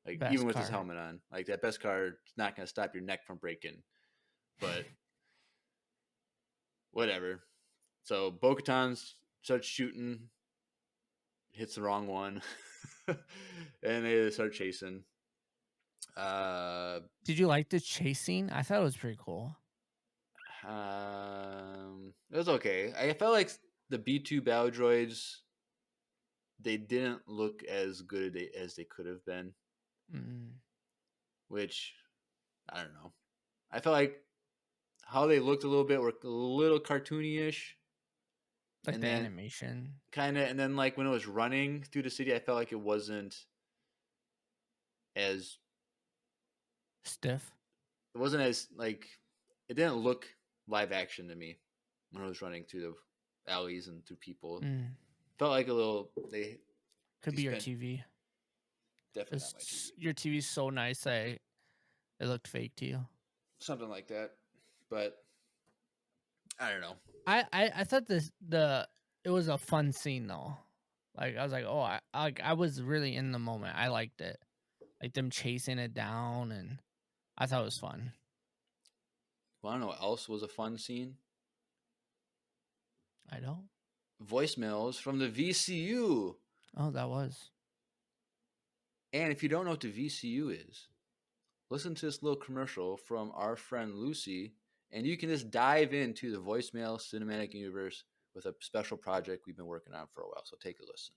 Like, Beskar. Even with his helmet on. Like, that Beskar is not going to stop your neck from breaking. But whatever. So Bo-Katan starts shooting, hits the wrong one, and they start chasing. Did you like the chase scene? I thought it was pretty cool. It was okay. I felt like the B2 Battle Droids, they didn't look as good as they could have been. Which, I don't know. I felt like how they looked a little bit were a little cartoony-ish. Like the animation. Kind of, and then like when it was running through the city, I felt like it wasn't as stiff. It wasn't as, like, it didn't look live action to me when it was running through the alleys and through people. Felt like a little, could be your TV. Definitely not my TV. Your TV's so nice that it looked fake to you. Something like that. But I don't know. I thought it was a fun scene though. Like I was like, oh, I was really in the moment. I liked it, like them chasing it down, and I thought it was fun. Well, I don't know what else was a fun scene. I don't. Voicemails from the VCU. Oh, that was. And if you don't know what the VCU is, listen to this little commercial from our friend Lucy, and you can just dive into the voicemail cinematic universe with a special project we've been working on for a while. So take a listen.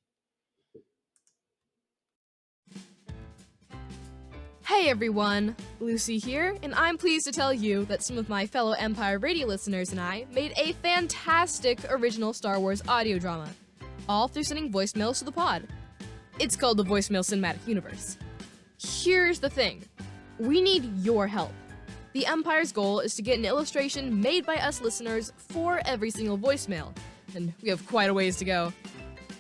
Hey everyone, Lucy here, and I'm pleased to tell you that some of my fellow Empire Radio listeners and I made a fantastic original Star Wars audio drama, all through sending voicemails to the pod. It's called the Voicemail Cinematic Universe. Here's the thing. We need your help. The Empire's goal is to get an illustration made by us listeners for every single voicemail, and we have quite a ways to go.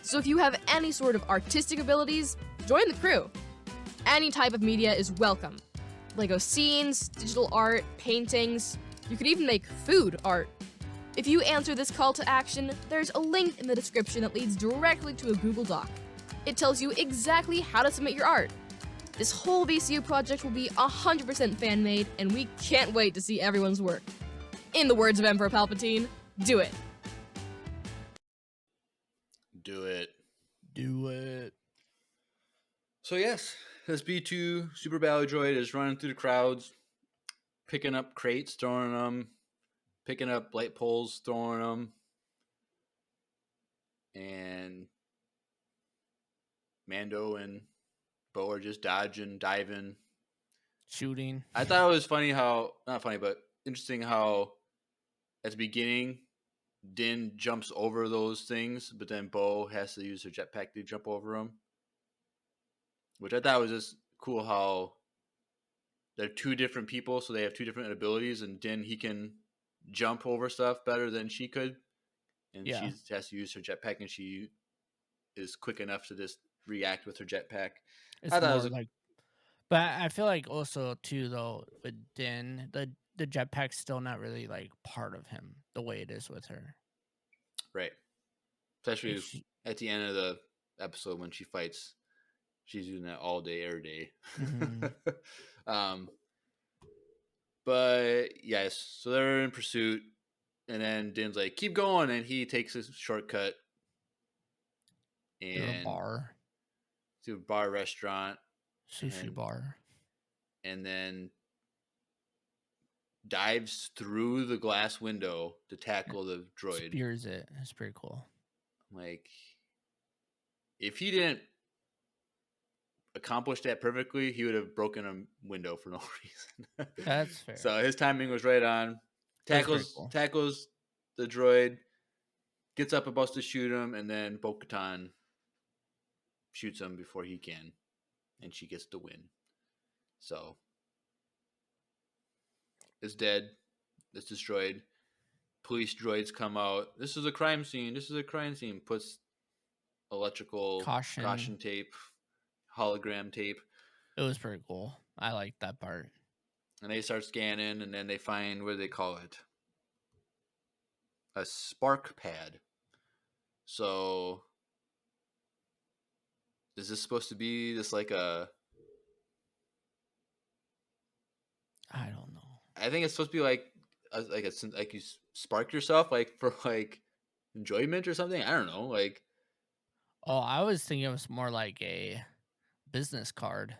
So if you have any sort of artistic abilities, join the crew. Any type of media is welcome. Lego scenes, digital art, paintings. You could even make food art. If you answer this call to action, there's a link in the description that leads directly to a Google Doc. It tells you exactly how to submit your art. This whole VCU project will be 100% fan-made, and we can't wait to see everyone's work. In the words of Emperor Palpatine, do it. Do it. Do it. So yes, this B2 Super Battle Droid is running through the crowds, picking up crates, throwing them, picking up light poles, throwing them, and Mando and Bo are just dodging, diving, shooting. I thought it was funny how, not funny, but interesting how at the beginning, Din jumps over those things, but then Bo has to use her jetpack to jump over them. Which I thought was just cool how they're two different people, so they have two different abilities, and Din, he can jump over stuff better than she could. And she has to use her jetpack, and she is quick enough to just react with her jetpack. I thought it was but I feel like also too though with Din, the jetpack's still not really like part of him the way it is with her. Right. Especially at the end of the episode when she fights. She's doing that all day, every day. But yes, so they're in pursuit, and then Din's like, "Keep going," and he takes a shortcut and to a bar restaurant, sushi bar, and then dives through the glass window to tackle the droid. Spears it. That's pretty cool. Like, if he didn't accomplish that perfectly, he would have broken a window for no reason. That's fair. So his timing was right on. Tackles the droid, gets up about to shoot him, and then Bo-Katan shoots him before he can, and she gets the win. So it's dead. It's destroyed. Police droids come out. This is a crime scene. Puts electrical caution tape, hologram tape. It was pretty cool. I liked that part. And they start scanning, and then they find, what do they call it? A spark pad. So, is this supposed to be just like a... I don't know. I think it's supposed to be like you spark yourself, like, for, like, enjoyment or something. I don't know, like... Oh, I was thinking it was more like a business card.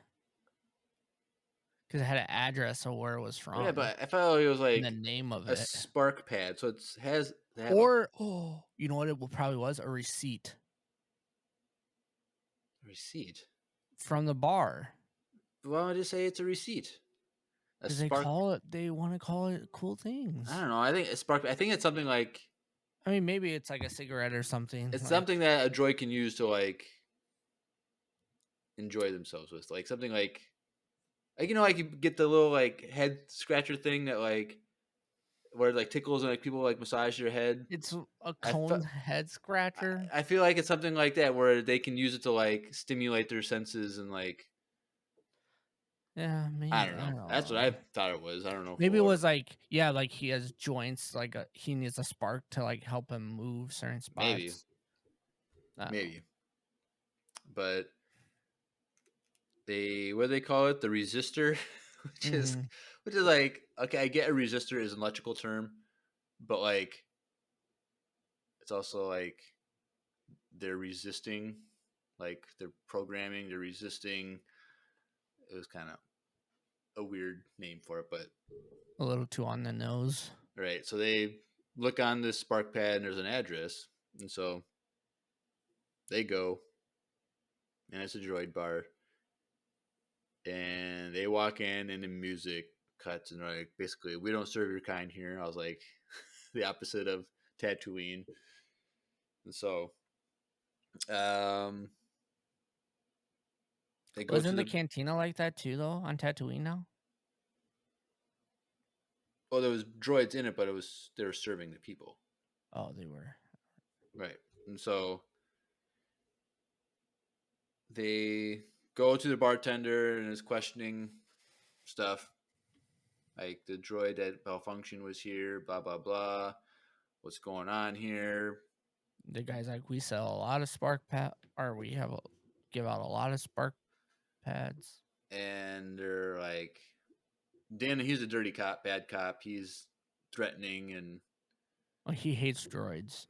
Because it had an address of where it was from. Yeah, but I felt it was like the name of a spark pad. So it has... you know what it probably was? A receipt. A receipt? From the bar. Why would you say it's a receipt? Because they want to call it cool things. I don't know. I think it's something like... I mean, maybe it's like a cigarette or something. It's something that a droid can use to, like, enjoy themselves with. Like, something like, you know, like, you get the little, like, head scratcher thing that, like, where it, like, tickles and, like, people, like, massage your head. It's a cone head scratcher. I feel like it's something like that where they can use it to, like, stimulate their senses and, like... Yeah, maybe. I don't know. That's what I thought it was. I don't know. Maybe it was like, yeah, like he has joints, like he needs a spark to, like, help him move certain spots. Maybe. But what do they call it? The resistor, which is like, okay, I get a resistor is an electrical term, but, like, it's also like they're resisting, like, they're programming, they're resisting. It was kind of a weird name for it, but a little too on the nose. Right. So they look on this spark pad and there's an address. And so they go, and it's a droid bar. And they walk in and the music cuts and they're like, basically, we don't serve your kind here. I was like, the opposite of Tatooine. And so they go Wasn't the cantina like that too, though, on Tatooine now? Well, there was droids in it, but they were serving the people. Oh, they were. Right. And so they go to the bartender and is questioning stuff. Like, the droid that malfunctioned was here, blah, blah, blah. What's going on here? The guy's like, we sell a lot of spark pad, or we give out a lot of spark pads. And they're like, Dan, he's a dirty cop, bad cop. He's threatening and... Well, he hates droids.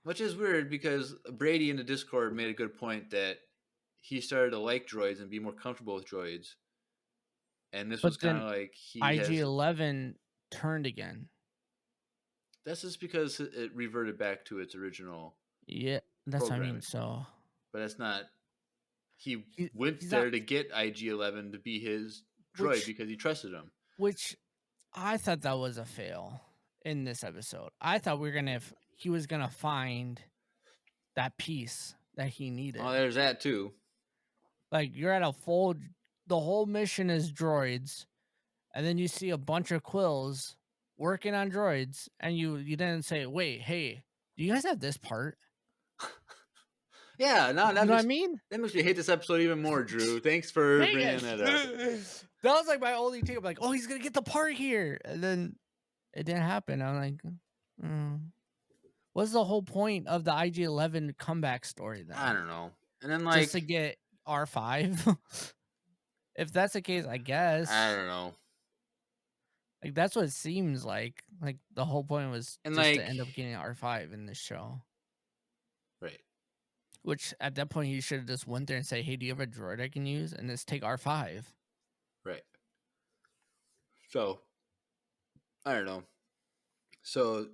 Which is weird because Brady in the Discord made a good point that he started to like droids and be more comfortable with droids. And this was kind of like... IG-11 turned again. That's just because it reverted back to its original... Yeah, that's what I mean, so... But that's not... He went there to get IG-11 to be his droid because he trusted him. Which I thought that was a fail in this episode. I thought he was gonna find that piece that he needed. Oh, there's that too. Like, you're at the whole mission is droids, and then you see a bunch of quills working on droids, and you didn't say, wait, hey, do you guys have this part? Yeah, no, you know what I mean? That makes me hate this episode even more, Drew. Thanks for bringing that up. That was like my only take. I'm like, oh, he's gonna get the part here, and then it didn't happen. I'm like, what's the whole point of the IG-11 comeback story then? I don't know. And then, like, just to get R5. If that's the case, I guess. I don't know. Like, that's what it seems like. Like, the whole point was just to end up getting R5 in this show. Right. Which, at that point, you should have just went there and say, hey, do you have a droid I can use? And just take R5. Right. So, I don't know. So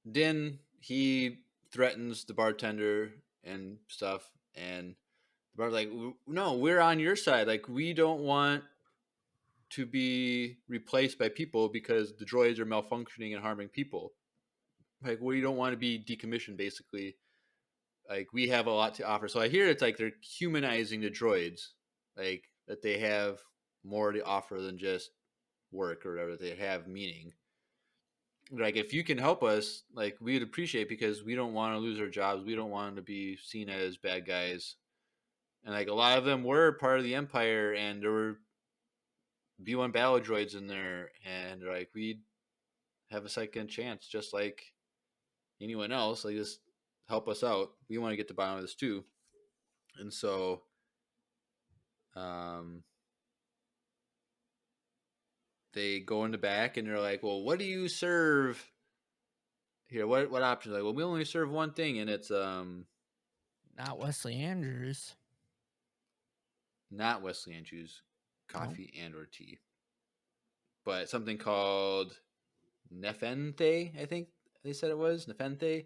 Din, he threatens the bartender and stuff, and the bar's like, no, we're on your side. Like, we don't want to be replaced by people because the droids are malfunctioning and harming people. Like, we don't want to be decommissioned, basically. Like, we have a lot to offer. So I hear it's like they're humanizing the droids, like that they have more to offer than just work or whatever. They have meaning. Like, if you can help us, like, we'd appreciate, because we don't want to lose our jobs. We don't want to be seen as bad guys. And like, a lot of them were part of the Empire, and there were B1 battle droids in there, and like, we'd have a second chance, just like anyone else. Like, just help us out. We want to get to the bottom of this too. And so, they go in the back, and they're like, "Well, what do you serve here? What options?" Like, well, we only serve one thing, and it's Not Wesley Andrews. not Wesley Andrews coffee and or tea, but something called Nepenthe. I think they said it was Nepenthe.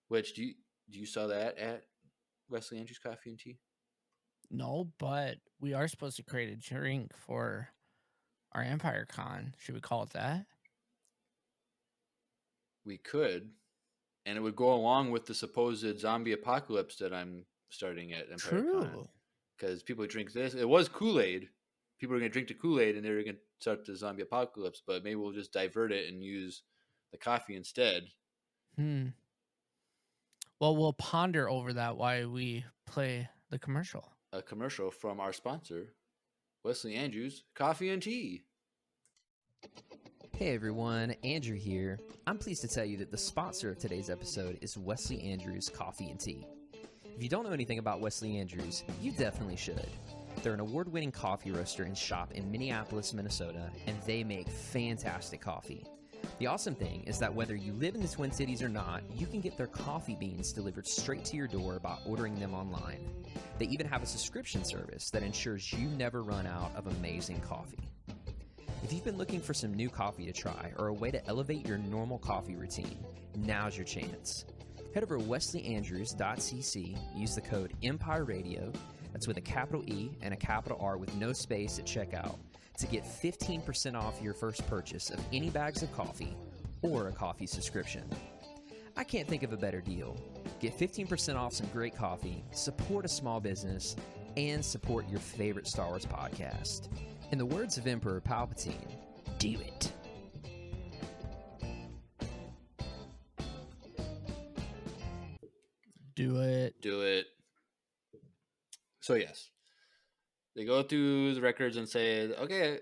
Which do you saw that at Wesley Andrews Coffee and Tea? No, but we are supposed to create a drink for our Empire Con. Should we call it that? We could, and it would go along with the supposed zombie apocalypse that I'm starting at Empire Con. Because people drink this. It was Kool-Aid. People are going to drink the Kool-Aid, and they're going to start the zombie apocalypse. But maybe we'll just divert it and use the coffee instead. Well, we'll ponder over that while we play the commercial. A commercial from our sponsor, Wesley Andrews Coffee and Tea. Hey everyone, Andrew here. I'm pleased to tell you that the sponsor of today's episode is Wesley Andrews Coffee and Tea. If you don't know anything about Wesley Andrews, you definitely should. They're an award-winning coffee roaster and shop in Minneapolis, Minnesota, and they make fantastic coffee. The awesome thing is that whether you live in the Twin Cities or not, you can get their coffee beans delivered straight to your door by ordering them online. They even have a subscription service that ensures you never run out of amazing coffee. If you've been looking for some new coffee to try or a way to elevate your normal coffee routine, now's your chance. Head over to wesleyandrews.cc, use the code EMPIRERADIO, that's with a capital E and a capital R with no space at checkout, to get 15% off your first purchase of any bags of coffee or a coffee subscription. I can't think of a better deal. Get 15% off some great coffee, support a small business, and support your favorite Star Wars podcast. In the words of Emperor Palpatine, do it. Do it. Do it. So yes, they go through the records and say, okay,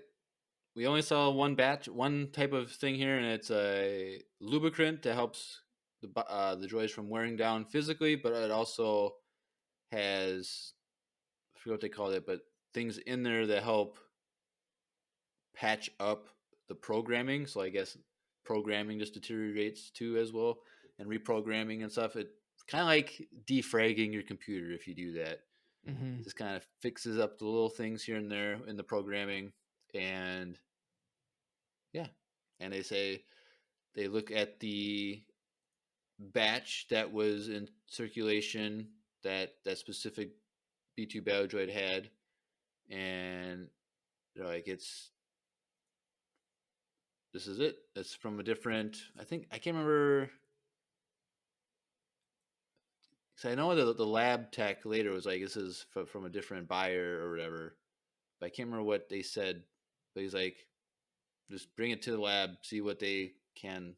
we only saw one type of thing here, and it's a lubricant that helps the droids from wearing down physically, but it also has, I forget what they called it, but things in there that help patch up the programming. So I guess programming just deteriorates too as well, and reprogramming and stuff. It's kind of like defragging your computer if you do that. It just kind of fixes up the little things here and there in the programming. And yeah, and they say they look at the batch that was in circulation that specific B2 battle droid had, and they're like, this is it. It's from a different, I can't remember. So I know that the lab tech later was like, this is from a different buyer or whatever, but I can't remember what they said. But he's like, just bring it to the lab, see what they can,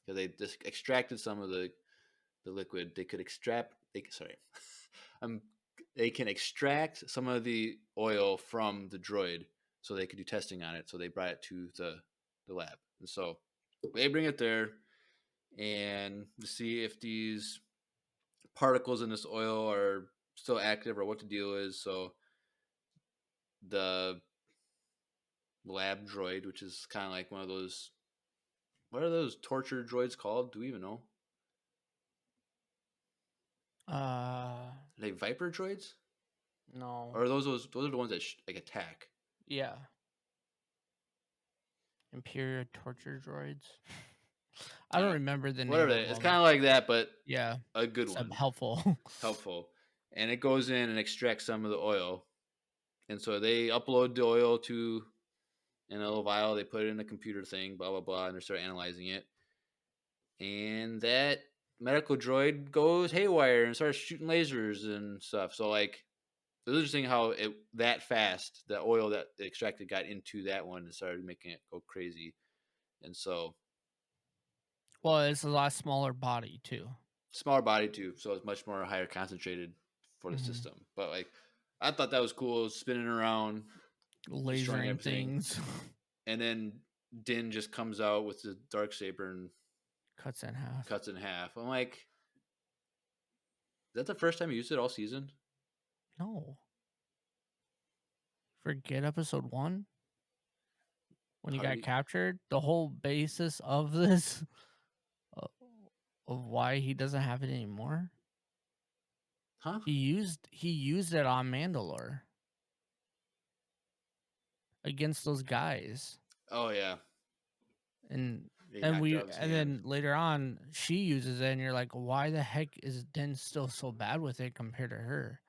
because they just extracted some of the liquid. They could extract. They can extract some of the oil from the droid, so they could do testing on it. So they brought it to the lab, and so they bring it there and see if these particles in this oil are still active or what the deal is. So the lab droid, which is kind of like one of those, what are those torture droids called? Do we even know? Are they Viper droids? No. Or are those are the ones that like attack? Yeah. Imperial torture droids. I don't remember the name. Whatever. It's kind of like that, but yeah, a good one. Helpful. Helpful. And it goes in and extracts some of the oil. And so they upload the oil to in a little vial. They put it in a computer thing, blah, blah, blah, and they start analyzing it. And that medical droid goes haywire and starts shooting lasers and stuff. So, like, it was interesting how that fast, the oil that they extracted got into that one and started making it go crazy. And so... Well, it's a lot smaller body, too. Smaller body, too. So it's much more higher concentrated for the system. But, like, I thought that was cool, spinning around, lasering things. And then Din just comes out with the Darksaber and cuts in half. I'm like, is that the first time you used it all season? No. Forget episode 1? When he got captured? The whole basis of this, of why he doesn't have it anymore? Huh? He used it on Mandalore. Against those guys. Oh, yeah. And then later on, she uses it, and you're like, why the heck is Din still so bad with it compared to her?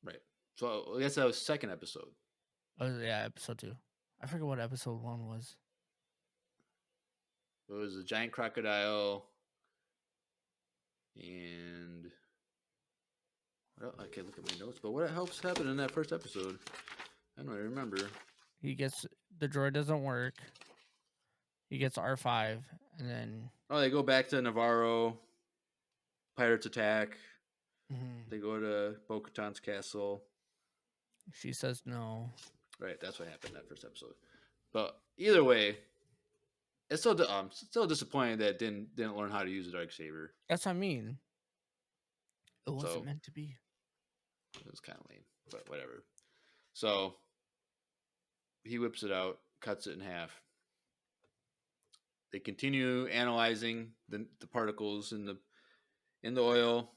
Right. So I guess that was second episode. Oh yeah, episode 2. I forget what episode 1 was. It was a giant crocodile, and well, I can't look at my notes. But what else happened in that first episode? I don't remember. The droid doesn't work. He gets R5, and then they go back to Navarro. Pirates attack. Mm-hmm. They go to Bo-Katan's castle. She says no. Right, that's what happened in that first episode. But either way, it's still disappointing that it didn't learn how to use a Darksaber. That's what I mean. It wasn't meant to be. It was kind of lame, but whatever. So he whips it out, cuts it in half. They continue analyzing the particles in the oil,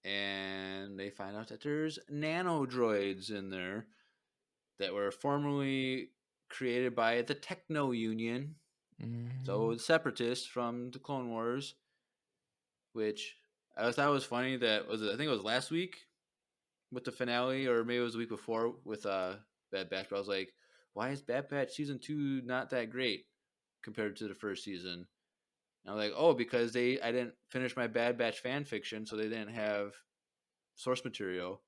and they find out that there's nano droids in there that were formerly created by the Techno Union. Mm-hmm. So the separatists from the Clone Wars, which I thought was funny. I think it was last week with the finale, or maybe it was the week before with Bad Batch. But I was like, why is Bad Batch season 2 not that great compared to the first season? And I was like, oh, because I didn't finish my Bad Batch fan fiction, so they didn't have source material.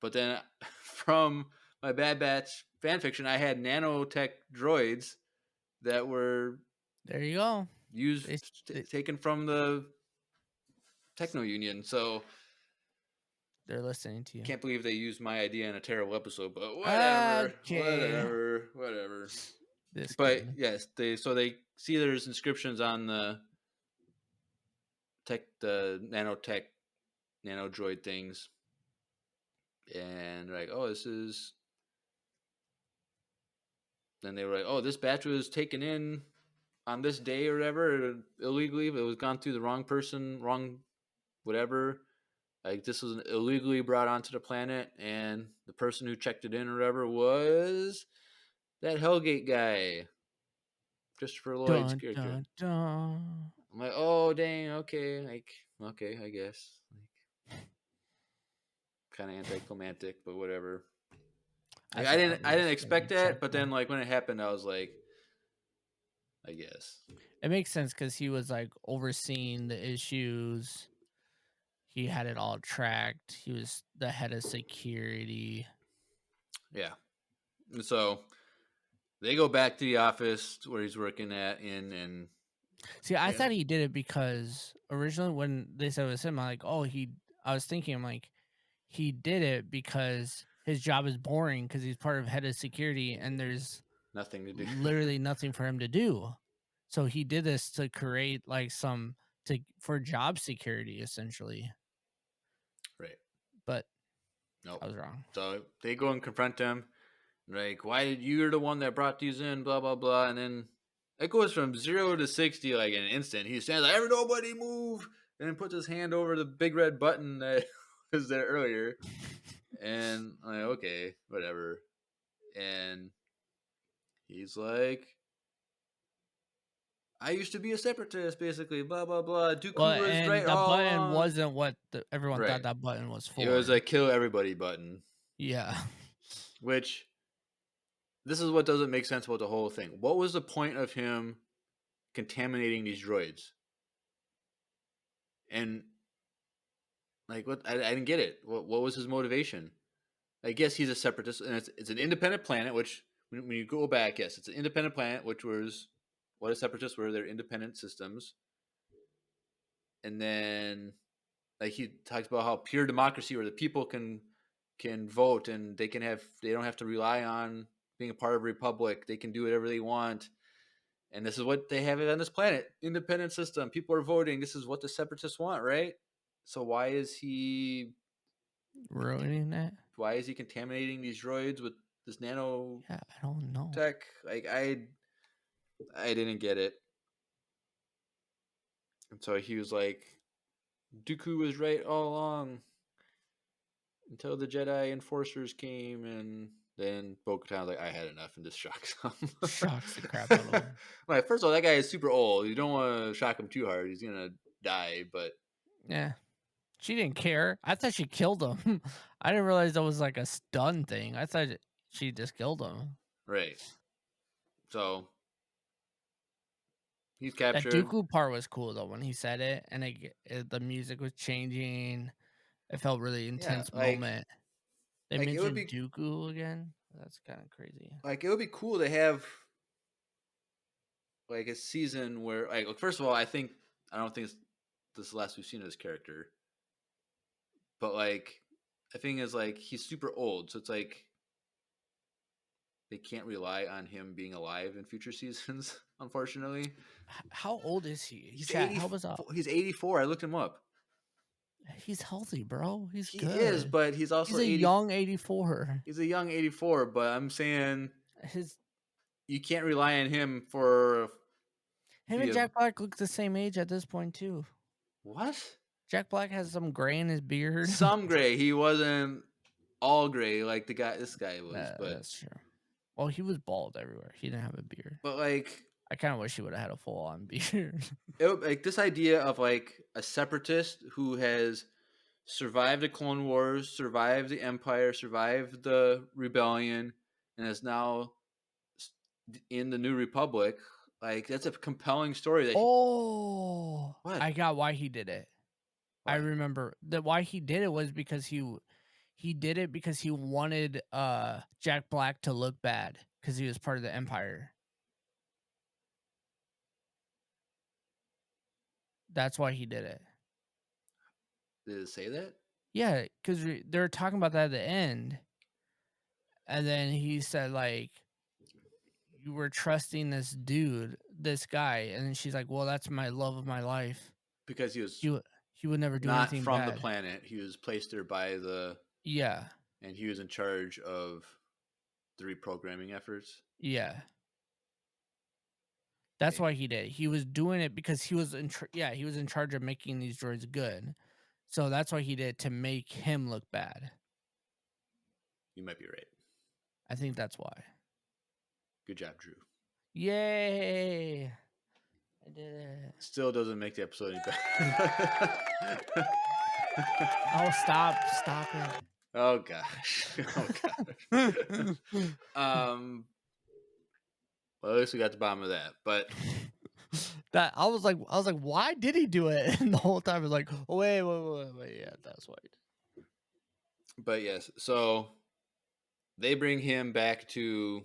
But then from my Bad Batch fan fiction, I had nanotech droids that were there you go used taken from the Techno Union. So they're listening to you. Can't believe they used my idea in a terrible episode, but whatever. Okay. Whatever. Yes, they see there's inscriptions on the nanotech nano droid things, and they're like, oh, this is. Then they were like, oh, this batch was taken in on this day or whatever illegally, but it was gone through the wrong person, wrong whatever. Like, this was illegally brought onto the planet, and the person who checked it in or whatever was that Hellgate guy, Christopher Lloyd's character. I'm like, oh, dang, okay, okay, I guess. Kind of anticlimactic, but whatever. Like, I didn't expect that, but then like when it happened, I was like, I guess it makes sense because he was like overseeing the issues. He had it all tracked. He was the head of security. Yeah. And so they go back to the office where he's working at and see, I thought he did it because originally when they said it was him, I'm like, I was thinking, I'm like, he did it because his job is boring because he's part of head of security and there's nothing to do. Literally nothing for him to do. So he did this to create like for job security essentially. Right. But nope. I was wrong. So they go and confront him. Like, you're the one that brought these in, blah, blah, blah. And then it goes from 0 to 60 like in an instant. He stands like, nobody move. And then puts his hand over the big red button that was there earlier. And I'm like, okay, whatever. And he's like, I used to be a separatist, basically, blah, blah, blah. Dooku Well, was and right the all button along. wasn't what everyone Right. thought that button was for. It was a kill everybody button. Yeah. Which, this is what doesn't make sense about the whole thing. What was the point of him contaminating these droids? And, like, what? I didn't get it. What was his motivation? I guess he's a separatist, and it's an independent planet, which, when you go back, yes, it's an independent planet, which was what a separatists were. They're independent systems. And then, like, he talks about how pure democracy, where the people can vote, and they don't have to rely on being a part of a republic. They can do whatever they want. And this is what they have on this planet. Independent system. People are voting. This is what the separatists want, right? So why is he ruining it? Why is he contaminating these droids with this nano I don't know. tech? Like, I didn't get it. And so he was like, Dooku was right all along until the Jedi Enforcers came, and then Bo-Katan was like, I had enough, and just shocks him. Shocks the crap out of him. Like, first of all, that guy is super old. You don't want to shock him too hard. He's going to die, but... Yeah. She didn't care. I thought she killed him. I didn't realize that was like a stun thing. I thought she just killed him. Right. So... he's That captured. Dooku part was cool though when he said it, and the music was changing. It felt really intense moment. They mentioned Dooku again. That's kind of crazy. Like, it would be cool to have like a season where, like, first of all, I don't think this is the last we've seen of this character, but like, the thing is, like, he's super old, so it's like they can't rely on him being alive in future seasons, unfortunately. How old is he? He's help us out. He's 84. I looked him up. He's healthy, bro. He good. Is, but he's also he's a young 84. He's a young 84, but I'm saying you can't rely on him for... Him and Jack Black look the same age at this point too. What? Jack Black has some gray in his beard. Some gray. He wasn't all gray like this guy was. But that's true. Well, he was bald everywhere. He didn't have a beard. But like, I kind of wish he would have had a full-on beard. Like, this idea of like a separatist who has survived the Clone Wars, survived the Empire, survived the Rebellion, and is now in the New Republic. Like, that's a compelling story. What? I got why he did it. Why? I remember that why he did it was because he did it because he wanted Jack Black to look bad because he was part of the Empire. That's why he did it. Did it say that? Yeah, because they were talking about that at the end. And then he said, like, you were trusting this dude, this guy. And then she's like, well, that's my love of my life. Because he would never do not anything from bad. the planet. He was placed there by the... Yeah. And he was in charge of the reprogramming efforts. Yeah. That's why he did it. He was doing it because he was in charge of making these droids good. So that's why he did it, to make him look bad. You might be right. I think that's why. Good job, Drew. Yay! I did it. Still doesn't make the episode any better. Oh, stop it. Oh gosh. Well, at least we got to the bottom of that. But that I was like, why did he do it? And the whole time I was like, oh, wait, yeah, that's why. But yes, so they bring him back to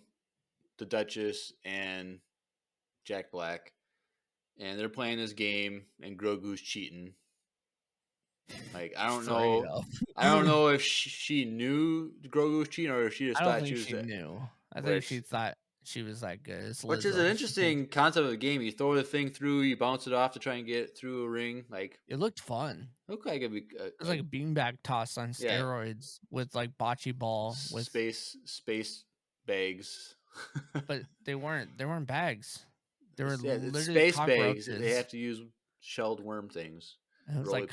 the Duchess and Jack Black, and they're playing this game, and Grogu's cheating. Like, I don't know if she knew Grogu was cheating, or if she just thought she was. She knew. I think she thought she was that good. Which is an interesting concept of the game. You throw the thing through, you bounce it off to try and get it through a ring. Like, it looked fun. It looked like it'd be. It was like a beanbag toss on steroids with like bocce ball with space bags. But they weren't bags. They were literally space cockroaches. bags. They have to use shelled worm things. It was like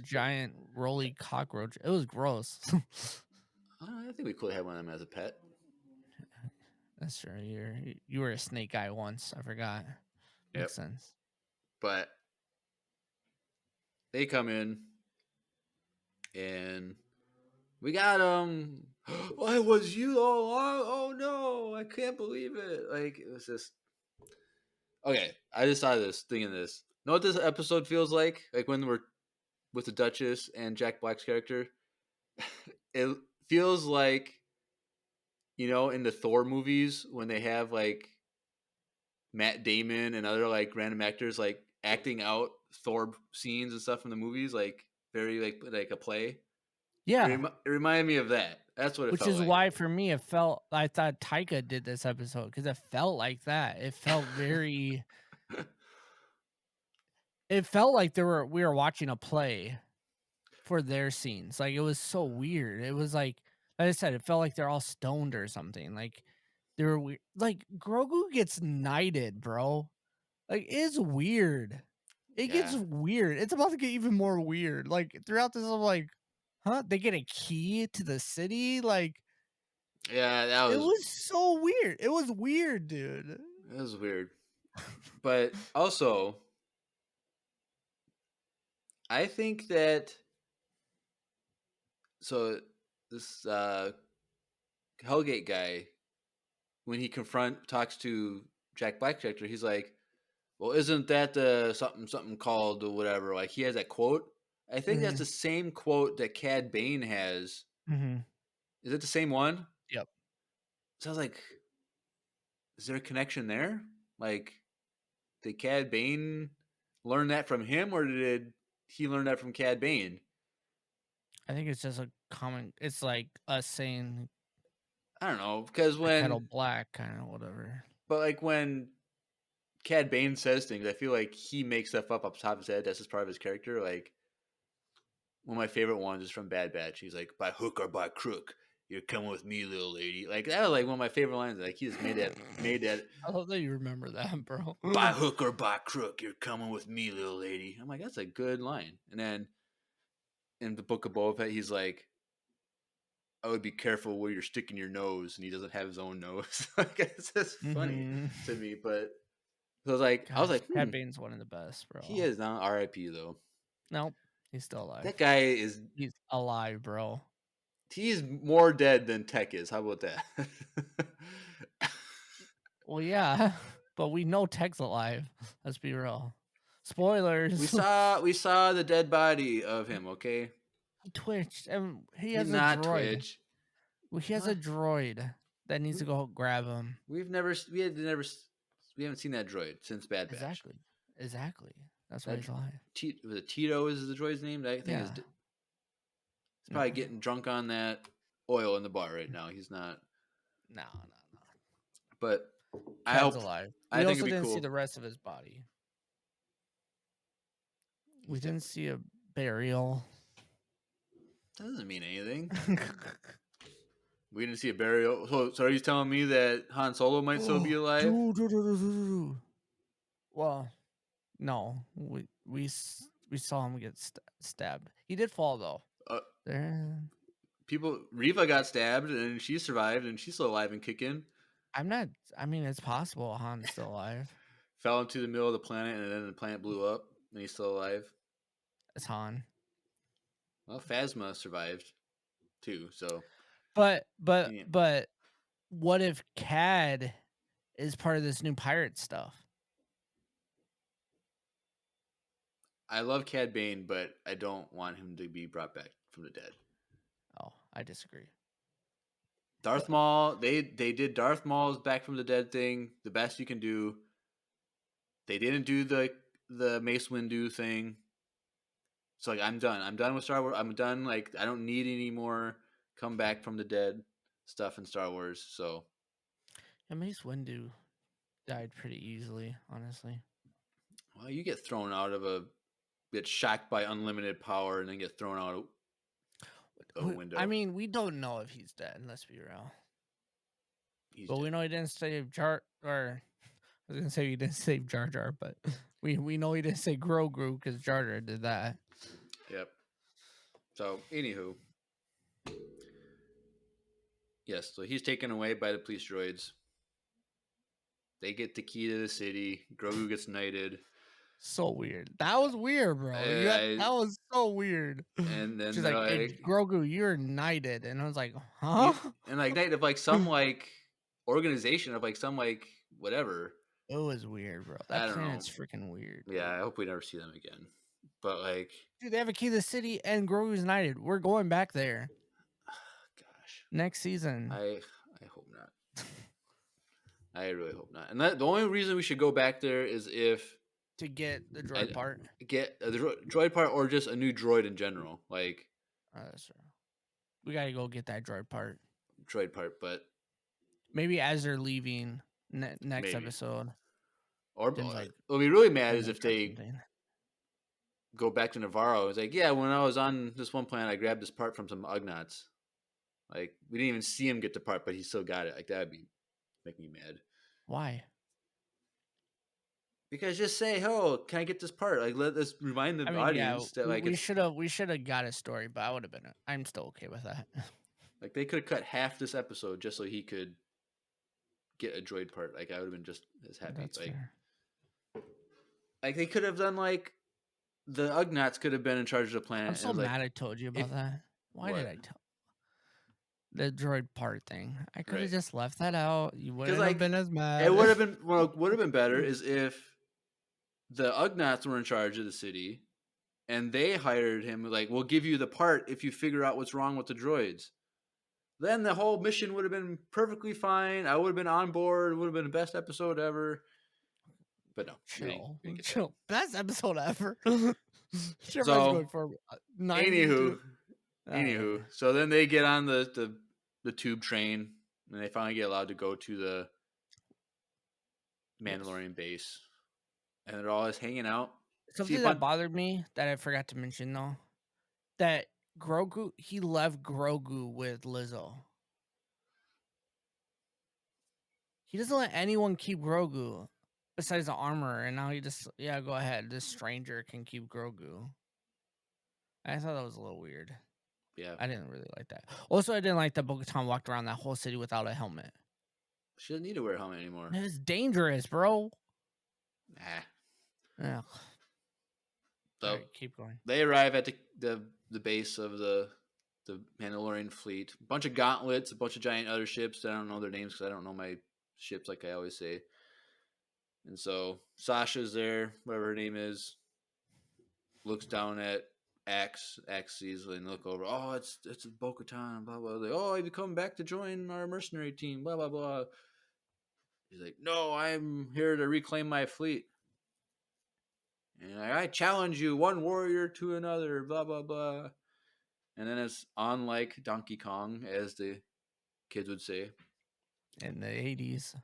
giant roly cockroach. It was gross. I think we could have one of them as a pet. That's true. You were a snake guy once. I forgot. Makes sense. But they come in and we got him. Well, it was you all along. Oh no, I can't believe it. Like, it was just okay. I just saw this thinking this. Know what this episode feels like? Like when we're with the Duchess and Jack Black's character. It feels like, in the Thor movies when they have like Matt Damon and other like random actors like acting out Thor scenes and stuff in the movies, like very like a play. Yeah. It reminded me of that. That's what it Which felt is like. why for me I thought Taika did this episode because it felt like that. It felt very. It felt like we were watching a play for their scenes. Like it was so weird. It was like I said, it felt like they're all stoned or something. Like they were weird. Like Grogu gets knighted, bro. Like it's weird. It gets weird. It's about to get even more weird. Like throughout this, I'm like, huh? They get a key to the city. Like, yeah, it was so weird. It was weird, dude. It was weird. But also, I think that this Hellgate guy, when he talks to Jack Black's character, he's like, well, isn't that the something called or whatever? Like he has that quote. I think that's the same quote that Cad Bane has. Mm-hmm. Is it the same one? Yep. So I was like, is there a connection there? Like, did Cad Bane learn that from him, or did he learn that from Cad Bane? I think it's just a common. It's like us saying, I don't know, because kettle black, kind of whatever. But like when Cad Bane says things, I feel like he makes stuff up the top of his head. That's just part of his character. Like one of my favorite ones is from Bad Batch. He's like, "By hook or by crook, you're coming with me, little lady." Like that was like one of my favorite lines. Like he just made that. I love that you remember that, bro. By hook or by crook, you're coming with me, little lady. I'm like, that's a good line. And then in the Book of Boba Fett, he's like, I would be careful where you're sticking your nose, and he doesn't have his own nose. Like it's just funny to me. But so I was like, Cad Bane's one of the best, bro. He is now R.I.P. though. Nope, he's still alive. That guy he's alive, bro. He's more dead than Tech is. How about that? Well, yeah, but we know Tech's alive. Let's be real. Spoilers. We saw the dead body of him. Okay. He twitched, and he has a droid. Twitch. Well, he has a droid that needs to go grab him. We haven't seen that droid since Bad Batch. Exactly. That's why he's alive. Tito is the droid's name. I think he's probably getting drunk on that oil in the bar right now. He's not. No. But I Ted's hope alive. I We think also it'd be didn't cool. see the rest of his body. We didn't see a burial. That doesn't mean anything. We didn't see a burial. So are you telling me that Han Solo might still be alive? Well, no. We saw him get stabbed. He did fall though. Reva got stabbed and she survived and she's still alive and kicking. I mean, it's possible Han's still alive. Fell into the middle of the planet and then the planet blew up and he's still alive. It's Han. Well, Phasma survived too, so. But what if Cad is part of this new pirate stuff? I love Cad Bane, but I don't want him to be brought back from the dead. Oh, I disagree. Darth Maul, they did Darth Maul's back from the dead thing the best you can do. They didn't do the Mace Windu thing. So like I'm done. I'm done with Star Wars. I'm done. Like I don't need any more come back from the dead stuff in Star Wars. So Mace Windu died pretty easily, honestly. Well, you get thrown out of get shocked by unlimited power and then get thrown out a window. I mean, we don't know if he's dead. Let's be real. But we know he didn't save Jar. Or I was gonna say he didn't save Jar Jar, but we know he didn't save Grogu because Jar Jar did that. Yep. So, anywho, yes. So he's taken away by the police droids, They get the key to the city. Grogu gets knighted. So weird. That was weird, bro. That was so weird. And then she's they're like, hey, Grogu, you're knighted. And I was like, huh? And like knight of like some like organization of like some like whatever. It was weird, bro. That planet's freaking weird. Yeah, I hope we never see them again. But like, dude, they have a key to the city and Grogu's knighted. We're going back there. Gosh, next season. I hope not. I really hope not. And the only reason we should go back there is if to get the droid part, get the droid part, or just a new droid in general. Like, that's true. We gotta go get that droid part. But maybe as they're leaving next episode. Or like, what'll be really mad is if they go back to Navarro. It's like, yeah, when I was on this one planet, I grabbed this part from some Ugnaughts. Like, we didn't even see him get the part, but he still got it. Like, that would make me mad. Why? Because just say, "Oh, can I get this part?" Like, let's remind the audience that like we should have got a story, but I would have been. I'm still okay with that. Like, they could have cut half this episode just so he could get a droid part. Like, I would have been just as happy. That's fair. Like they could have done like the Ugnaughts could have been in charge of the planet. I'm so mad I told you about that. Why did I tell? The droid part thing. I could have just left that out. You wouldn't have been as mad. It would have been would have been better is if the Ugnaughts were in charge of the city and they hired him, like, we'll give you the part if you figure out what's wrong with the droids. Then the whole mission would have been perfectly fine. I would have been on board. It would have been the best episode ever. But no, chill. Best episode ever. So, anywho, so then they get on the tube train and they finally get allowed to go to the Mandalorian base, and they're all just hanging out. Something that bothered me that I forgot to mention though, that Grogu, he left Grogu with Lizzo. He doesn't let anyone keep Grogu besides the armor, and now he just go ahead. This stranger can keep Grogu. I thought that was a little weird. Yeah, I didn't really like that. Also, I didn't like that Bo-Katan walked around that whole city without a helmet. She doesn't need to wear a helmet anymore. It's dangerous, bro. Nah. Yeah. So right, keep going. They arrive at the base of the Mandalorian fleet. A bunch of gauntlets, a bunch of giant other ships. I don't know their names because I don't know my ships, like I always say. And so Sasha's there, whatever her name is, looks down at Axe sees and look over. Oh, it's Bo-Katan. Blah blah. Like, oh, you come back to join our mercenary team. Blah blah blah. He's like, no, I'm here to reclaim my fleet. And I challenge you, one warrior to another. Blah blah blah. And then it's on like Donkey Kong, as the kids would say, in the 80s.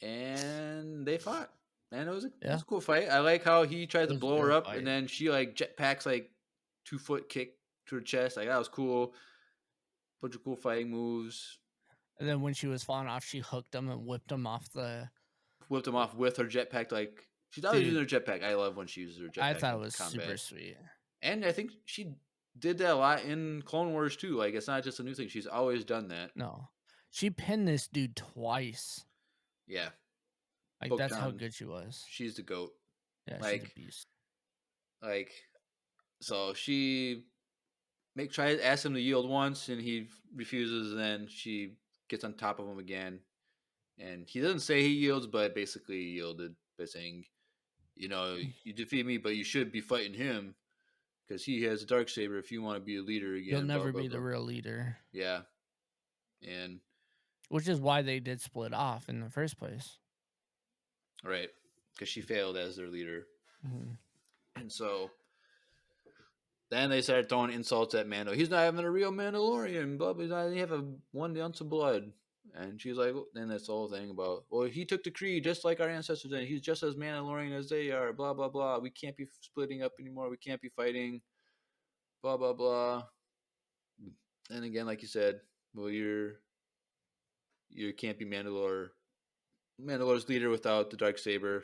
And they fought. And it was a cool fight. I like how he tries to blow her up, and then she like jetpacks like 2-foot kick to her chest. Like, that was cool. Bunch of cool fighting moves. And then when she was falling off, she hooked him and whipped him off with her jetpack. Like, she's always using her jetpack. I love when she uses her jetpack. I thought it was super sweet. And I think she did that a lot in Clone Wars too. Like, it's not just a new thing. She's always done that. No. She pinned this dude twice. Yeah. Like, that's how good she was. She's the GOAT. Yeah, like, she's a beast. Like, so she tries to ask him to yield once, and he refuses, and then she gets on top of him again. And he doesn't say he yields, but basically he yielded by saying, you know, you defeat me, but you should be fighting him because he has a Darksaber if you want to be a leader again. You'll never be the real leader. Yeah. And which is why they did split off in the first place. Right. Because she failed as their leader. Mm-hmm. And so then they started throwing insults at Mando. He's not even a real Mandalorian. Blah, blah, blah. He have 1 ounce of blood. And she's like, then that's the whole thing about, well, he took the creed just like our ancestors did. He's just as Mandalorian as they are. Blah, blah, blah. We can't be splitting up anymore. We can't be fighting. Blah, blah, blah. And again, like you said, well, you can't be Mandalore's leader without the Darksaber.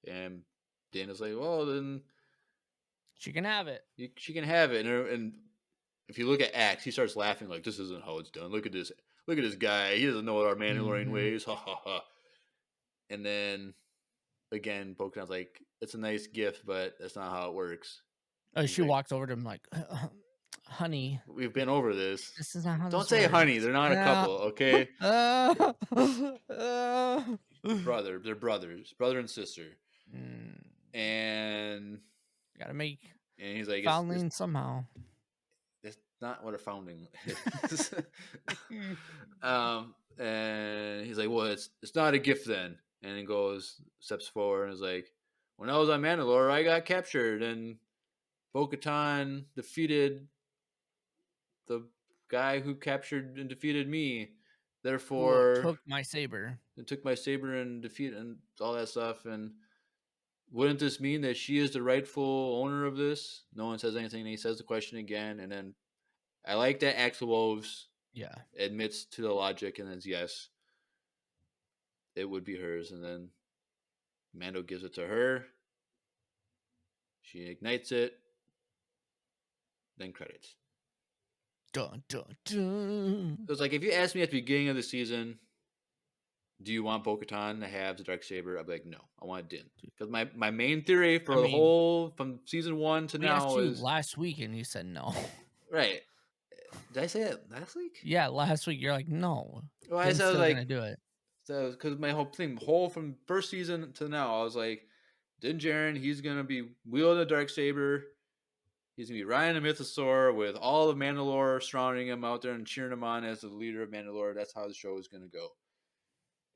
And Dana's like, well, then she can have it. She can have it. And if you look at Axe, he starts laughing like, this isn't how it's done. Look at this guy. He doesn't know what our Mandalorian ways. Ha ha ha. And then again, Bo-Katan's like, it's a nice gift, but that's not how it works. Oh, He's she like, walks over to him like, honey, we've been over this. this is not how Don't this say works. honey. They're not a couple, okay? They're They're brothers, brother and sister. And gotta make he's like, foundling somehow. It's not what a founding is. And he's like, well, it's not a gift then. And he steps forward and is like, when I was on Mandalore, I got captured and Bo-Katan defeated the guy who captured and defeated me. Therefore, took my saber. It took my saber and defeat and all that stuff. And wouldn't this mean that she is the rightful owner of this? No one says anything. And he says the question again. And then I like that Axel Wolves admits to the logic and says, yes, it would be hers. And then Mando gives it to her. She ignites it. Then credits. Dun, dun, dun. It was like, if you asked me at the beginning of the season, do you want Bo-Katan to have the Darksaber? I'd be like, no, I want Din. Because my main theory for the whole, from season 1 to now is... last week and you said no. Right. Did I say it last week? Yeah, last week you're like, no. Well, I said, like, gonna do it. So, because my whole from first season to now, I was like, Din Djarin, he's going to be wielding the Darksaber. He's going to be riding a mythosaur with all of Mandalore surrounding him out there and cheering him on as the leader of Mandalore. That's how the show is going to go.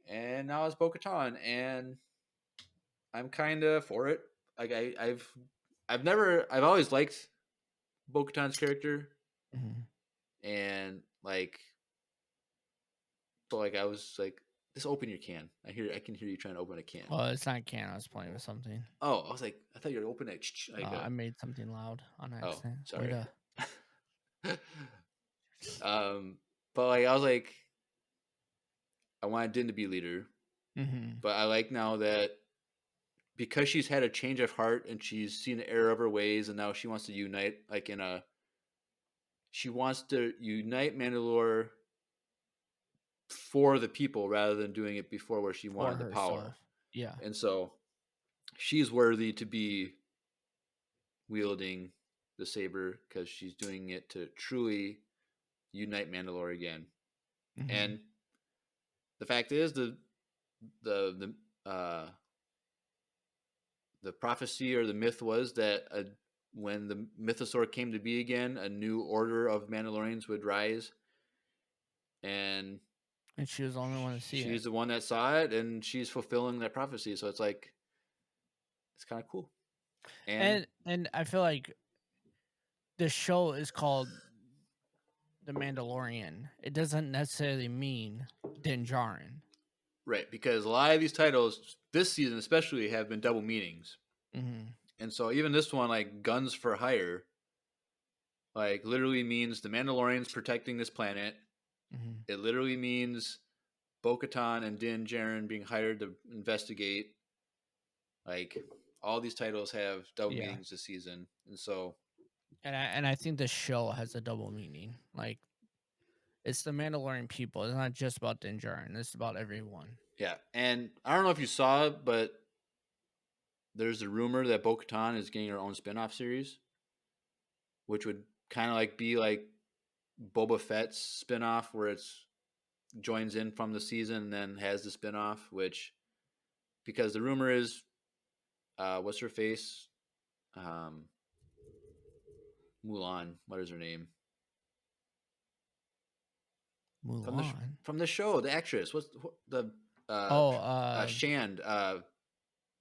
And now it's Bo-Katan, and I'm kind of for it. Like I've always liked Bo-Katan's character, and like, but like I was like, just open your can. I can hear you trying to open a can. Well, it's not a can. I was playing with something. Oh, I was like, I thought you were opening it. Like I made something loud on accident. Oh, sorry. But like I was like, I wanted Din to be leader, but I like now that because she's had a change of heart and she's seen the error of her ways, and now she wants to unite, she wants to unite Mandalore for the people rather than doing it before where she wanted the power. Yeah. And so she's worthy to be wielding the saber because she's doing it to truly unite Mandalore again. And the fact is the prophecy or the myth was that when the mythosaur came to be again, a new order of Mandalorians would rise. And she was the only one to see it. She's the one that saw it, and she's fulfilling that prophecy. So it's like, it's kind of cool. And I feel like the show is called The Mandalorian. It doesn't necessarily mean Din Djarin. Right, because a lot of these titles, this season especially, have been double meanings. And so even this one, like Guns for Hire, like literally means the Mandalorians protecting this planet. It literally means Bo-Katan and Din Djarin being hired to investigate. Like, all these titles have double meanings this season. And so... And I think the show has a double meaning. Like, it's the Mandalorian people. It's not just about Din Djarin. It's about everyone. Yeah, and I don't know if you saw it, but there's a rumor that Bo-Katan is getting her own spin-off series, which would kind of like be like Boba Fett's spin-off, where it's joins in from the season and then has the spin-off, which, because the rumor is, what's her face? Mulan. What is her name? Mulan? From the show, the actress. What's the... Shand.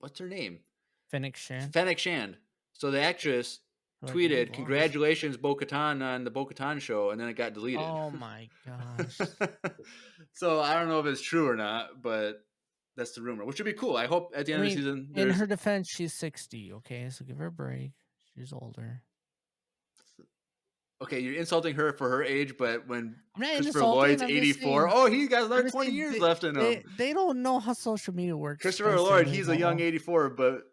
What's her name? Fennec Shand. Fennec Shand. So the actress tweeted, "Congratulations, Bo-Katan, on the Bo-Katan show," and then it got deleted. Oh my gosh. So I don't know if it's true or not, but that's the rumor, which would be cool. I hope at the end of the season... In her defense, she's 60, okay? So give her a break. She's older. Okay, you're insulting her for her age, but when Christopher Lloyd's Lloyd's 84, he got another 20 years left in him. They don't know how social media works. Christopher Lloyd, he's a young 84, but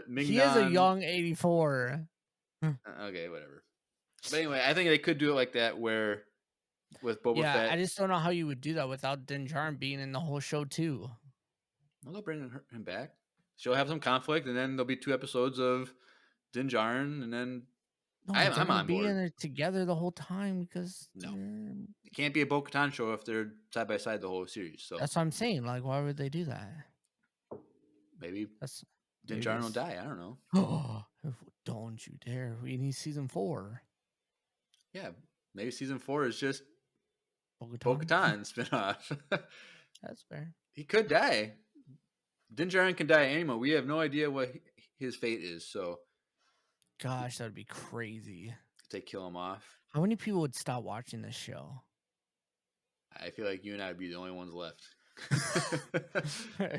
Ming-Na... He is a young 84. Okay, whatever. But anyway, I think they could do it like that, where with Boba Fett... I just don't know how you would do that without Din Djarin being in the whole show too. Well, they'll bring him back. She'll have some conflict, and then there'll be 2 episodes of Din Djarin, and then No, I'm they're gonna on be board. in there together the whole time because No, it can't be a Bo-Katan show if they're side by side the whole series. So that's what I'm saying. Like, why would they do that? maybe That's Din Djarin will die. I don't know. Oh, don't you dare! We need season 4. Yeah, maybe season 4 is just Bo-Katan. Bo-Katan spinoff. That's fair. He could die. Din Djarin can die anymore. We have no idea what his fate is. So Gosh, that would be crazy. if they kill him off, How many people would stop watching this show? I feel like you and I would be the only ones left.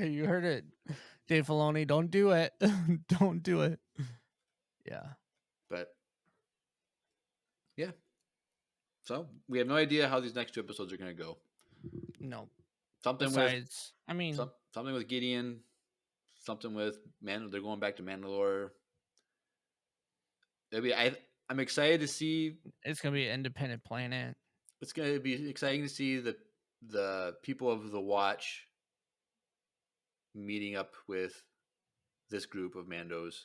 You heard it, Dave Filoni. Don't do it. Don't do it. Yeah. But yeah. So we have no idea how these next 2 episodes are going to go. No. Something Besides, I mean, something with Gideon, something with they're going back to Mandalore. I'm excited to see. it's gonna be an independent planet. It's going to be exciting to see the people of the Watch meeting up with this group of Mandos.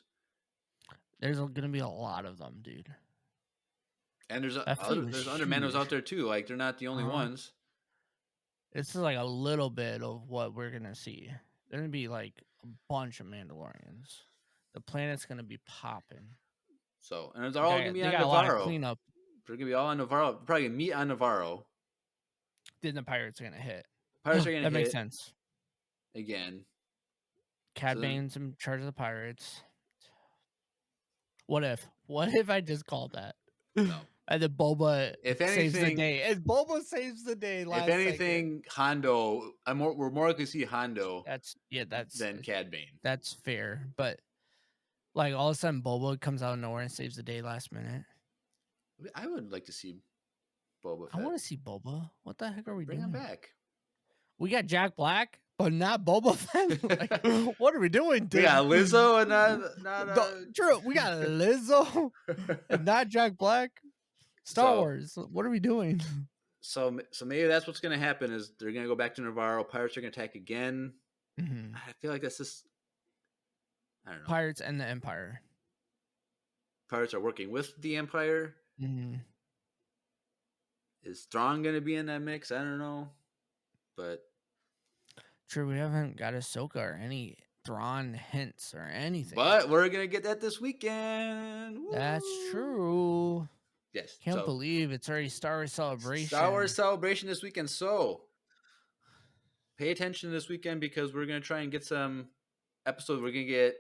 There's gonna be a lot of them, dude. And there's That fleet was there's other Mandos huge. out there too. Like they're not the only ones. It's like a little bit of what we're gonna see. There's gonna be like a bunch of Mandalorians. The planet's gonna be popping. So and they're all going to be on got a lot of Navarro. cleanup. They're going to be all on Navarro. Probably gonna meet on Navarro. Then the pirates are gonna hit. Pirates are going to That hit makes sense. again. Cad So then- Bane's in charge of the pirates. What if I just called that? No. And then Boba If saves the anything- day. And Boba saves the day. If anything, Hondo. We're more likely to see Hondo than Cad Bane. that's fair. But like all of a sudden, Boba comes out of nowhere and saves the day last minute. I would like to see Boba I Fett. want to see Boba. What the heck are we Bring doing? him back. We got Jack Black, but not Boba Fett. Like, what are we doing, dude? We got Lizzo and not True. We got Lizzo and not Jack Black. Star So- Wars. What are we doing? So maybe that's what's going to happen is they're going to go back to Navarro. Pirates are going to attack again. Mhm. I feel like that's just I don't know. Pirates and the Empire. Pirates are working with the Empire. Mm-hmm. Is Thrawn going to be in that mix? I don't know. But True, we haven't got Ahsoka or any Thrawn hints or anything. we're going to get that this weekend. That's Woo! true. Yes. Can't so, believe it's already Star Wars Celebration. Star Wars Celebration this weekend. So pay attention this weekend because we're going to try and get some episodes. We're going to get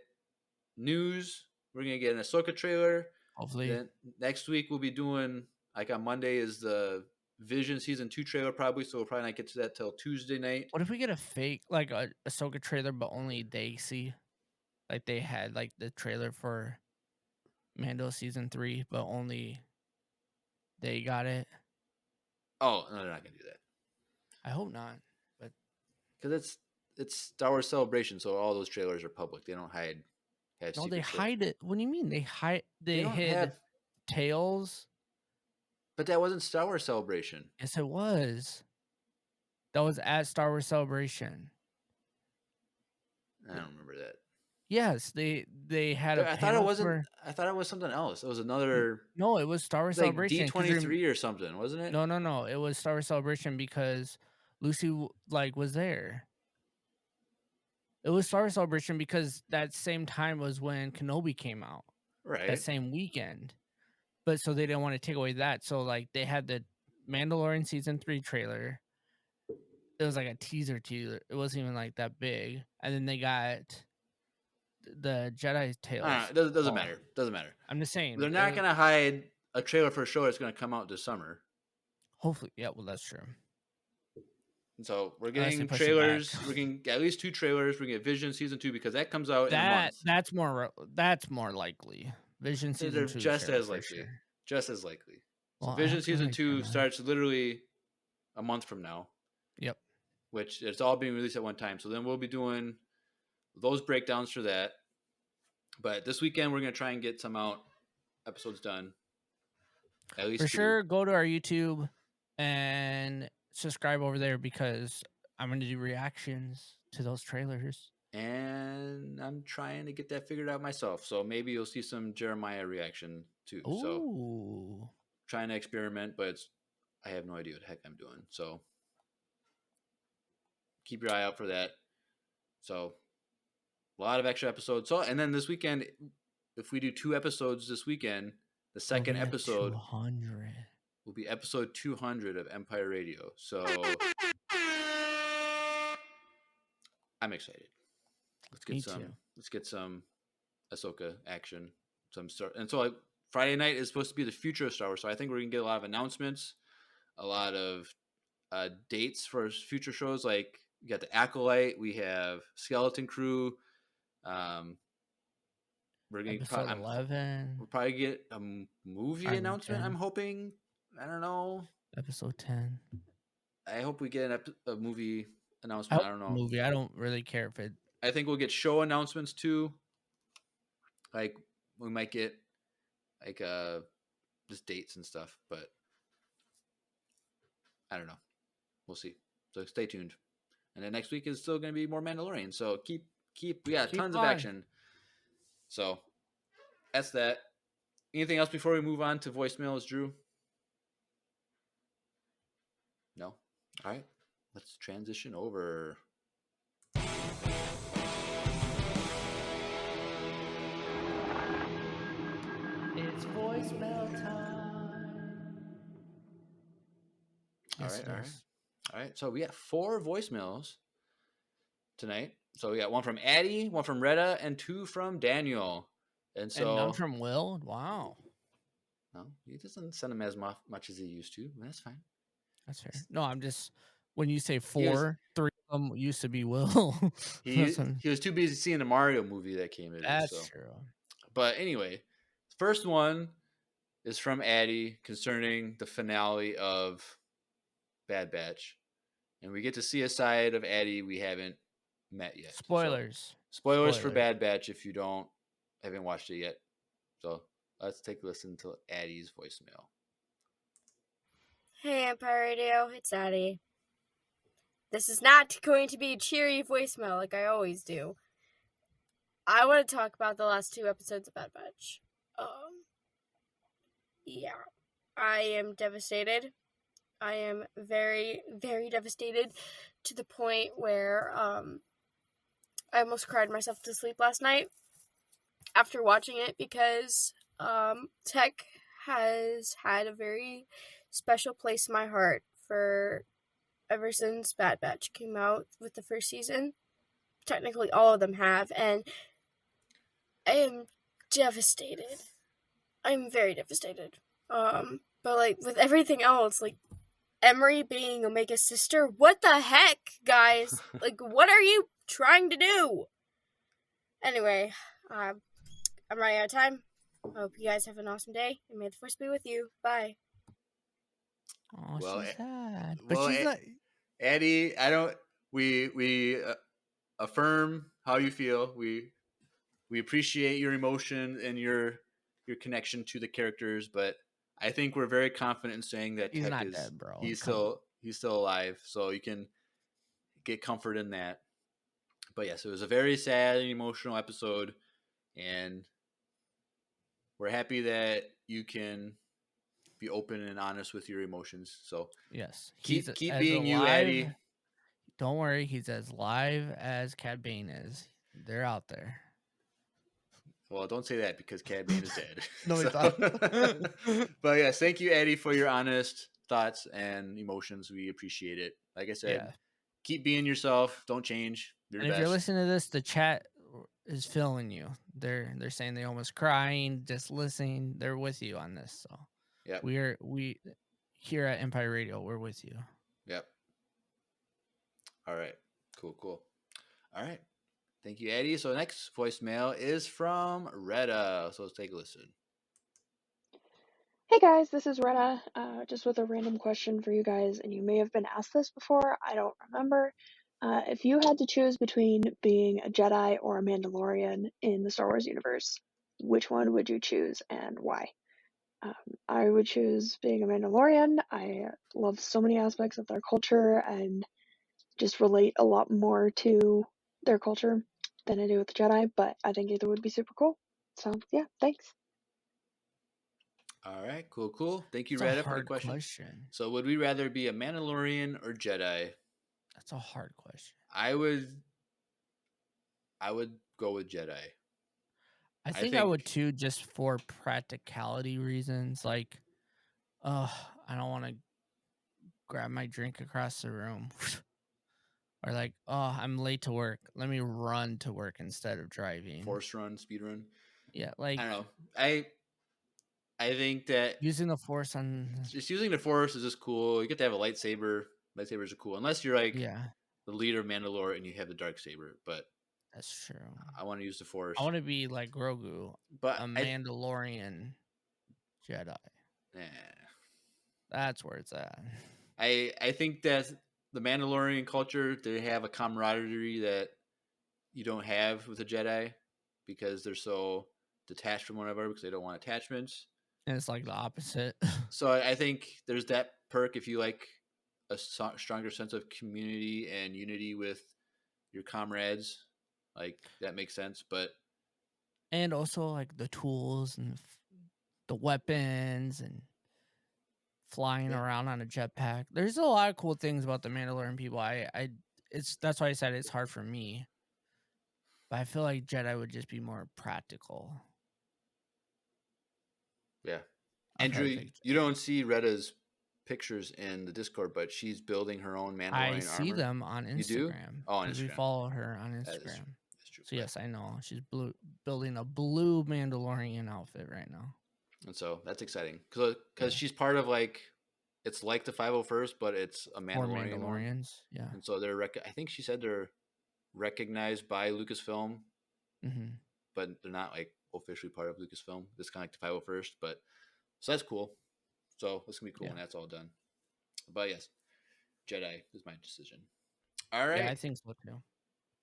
news. We're going to get an Ahsoka trailer. Hopefully. Then next week we'll be doing, like on Monday is the Vision Season 2 trailer probably, so we'll probably not get to that till Tuesday night. What if we get a fake, like a Ahsoka trailer, but only they see? Like they had like the trailer for Mando Season 3, but only they got it. Oh, no, they're not going to do that. I hope not. Because it's Star Wars Celebration, so all those trailers are public. They don't hide. No, they secret shit. hide it. What do you mean? They hide. They don't hid have- Tails. But that wasn't Star Wars Celebration. Yes, it was. That was at Star Wars Celebration. I don't remember that. Yes, they had a I thought it panel wasn't. for- I thought it was something else. It was another. No, it was Star Wars Like Celebration. 'cause D23 or something, wasn't it? No. It was Star Wars Celebration because Lucy was there. It was Star Wars Celebration because that same time was when Kenobi came out. Right. That same weekend. But so they didn't want to take away that. So like they had the Mandalorian Season 3 trailer. It was like a teaser. It wasn't even like that big. And then they got the Jedi Tales. Doesn't matter. Doesn't matter. I'm just saying. They're not going to hide a trailer for a show that's going to come out this summer. Hopefully. Yeah, well, that's true. And so we're Unless they getting push it trailers. back. We're getting at least 2 trailers. We're getting Vision Season 2 because that comes out in a month. That's more likely. Vision Season They're 2 just trailer as for likely. sure. Just as likely. So Well, Vision I Season like 2 that. starts literally a month from now. Yep. Which it's all being released at one time. So then we'll be doing those breakdowns for that. But this weekend we're going to try and get some episodes done. At least For 2. sure, go to our YouTube and subscribe over there because I'm going to do reactions to those trailers. And I'm trying to get that figured out myself. So maybe you'll see some Jeremiah reaction too. Ooh. So trying to experiment, but I have no idea what the heck I'm doing. So keep your eye out for that. So a lot of extra episodes. So, and then this weekend, if we do 2 episodes this weekend, the second episode 200 will be episode 200 of Empire Radio. So I'm excited. Let's get some Ahsoka action. And so Friday night is supposed to be the future of Star Wars. So I think we're gonna get a lot of announcements, a lot of dates for future shows. Like we got the Acolyte, we have Skeleton Crew. We're gonna episode 11. We'll probably get a movie announcement. 10. I'm hoping. I don't know. Episode 10. I hope we get a movie announcement. I don't know. Movie. I don't really care if it. I think we'll get show announcements too. Like we might get like just dates and stuff, but I don't know. We'll see. So stay tuned. And then next week is still going to be more Mandalorian. So keep we got tons of action. So that's that. Anything else before we move on to voicemails, Drew? No? All right. Let's transition over. It's voicemail time. All right. So we got 4 voicemails tonight. So we got 1 from Addie, 1 from Retta, and 2 from Daniel. And none from Will? Wow. No, he doesn't send them as much as he used to. That's fine. That's fair. No, I'm just, when you say 4, 3 of them used to be Will. He was too busy seeing the Mario movie that came in. That's true. But anyway, first one is from Addie concerning the finale of Bad Batch. And we get to see a side of Addie we haven't met yet. Spoilers. Spoilers for Bad Batch if you haven't watched it yet. So let's take a listen to Addie's voicemail. Hey, Empire Radio, it's Addie. This is not going to be a cheery voicemail like I always do. I want to talk about the last 2 episodes of Bad Batch. Yeah, I am devastated. I am very, very devastated to the point where I almost cried myself to sleep last night after watching it because Tech has had a very special place in my heart for ever since Bad Batch came out with the first season. Technically, all of them have, and I am devastated. I'm very devastated. But like with everything else, like Emery being Omega's sister, what the heck, guys? Like, what are you trying to do? Anyway, I'm running out of time. I hope you guys have an awesome day, and may the force be with you. Bye. Oh, well, she's sad. But she's not... Addie, we affirm how you feel. We appreciate your emotion and your connection to the characters, but I think we're very confident in saying that he's Tech not dead, bro. He's still alive, so you can get comfort in that. But yes, it was a very sad and emotional episode, and we're happy that you can be open and honest with your emotions. So yes, keep being you, Addie. Don't worry, he's as live as Cad Bane is. They're out there. Well, don't say that because Cad Bane is dead. No, he's not. But yes, thank you, Addie, for your honest thoughts and emotions. We appreciate it. Like I said, keep being yourself. Don't change. You're and the if best. You're listening to this, the chat is feeling you. They're saying they almost crying, just listening. They're with you on this. So yeah, we here at Empire Radio, we're with you. Yep. All right. Cool. All right. Thank you, Eddie. So next voicemail is from Retta. So let's take a listen. Hey guys, this is Retta, just with a random question for you guys, and you may have been asked this before, I don't remember. If you had to choose between being a Jedi or a Mandalorian in the Star Wars universe, which one would you choose and why? I would choose being a Mandalorian. I love so many aspects of their culture and just relate a lot more to their culture than I do with the Jedi, but I think either would be super cool. So yeah, thanks. All right, cool. Thank you, It's a Retta, for the hard question. So, would we rather be a Mandalorian or Jedi? That's a hard question. I would go with Jedi. I think I would too, just for practicality reasons. Like, I don't want to grab my drink across the room. Or like, I'm late to work. Let me run to work instead of driving. Force run, speed run. Yeah, like, I don't know. I think that using the Force on just using the Force is just cool. You get to have a lightsaber. Lightsabers are cool, unless you're like the leader of Mandalore and you have the dark saber. But that's true. I want to use the Force. I want to be like Grogu, but a Mandalorian Jedi. Yeah, that's where it's at. I think that the Mandalorian culture, they have a camaraderie that you don't have with the Jedi because they're so detached from one another because they don't want attachments. And it's like the opposite. So I think there's that perk if you like a stronger sense of community and unity with your comrades. Like, that makes sense. And also like the tools and the weapons and flying around on a jetpack. There's a lot of cool things about the Mandalorian people. That's why I said it's hard for me. But I feel like Jedi would just be more practical. Yeah. Andrew, you don't see Retta's pictures in the Discord, but she's building her own Mandalorian armor. I see them on Instagram. You do? Oh, on Instagram. We follow her on Instagram. That's true. So yes, I know. She's building a blue Mandalorian outfit right now. And so that's exciting. Because she's part of like, it's like the 501st, but it's a Mandalorian. Mandalorians, yeah. And so I think she said they're recognized by Lucasfilm, but they're not like officially part of Lucasfilm. It's kind of like the 501st, but so that's cool. So it's gonna be cool when that's all done. But yes, Jedi is my decision. All right. Yeah, I think so too.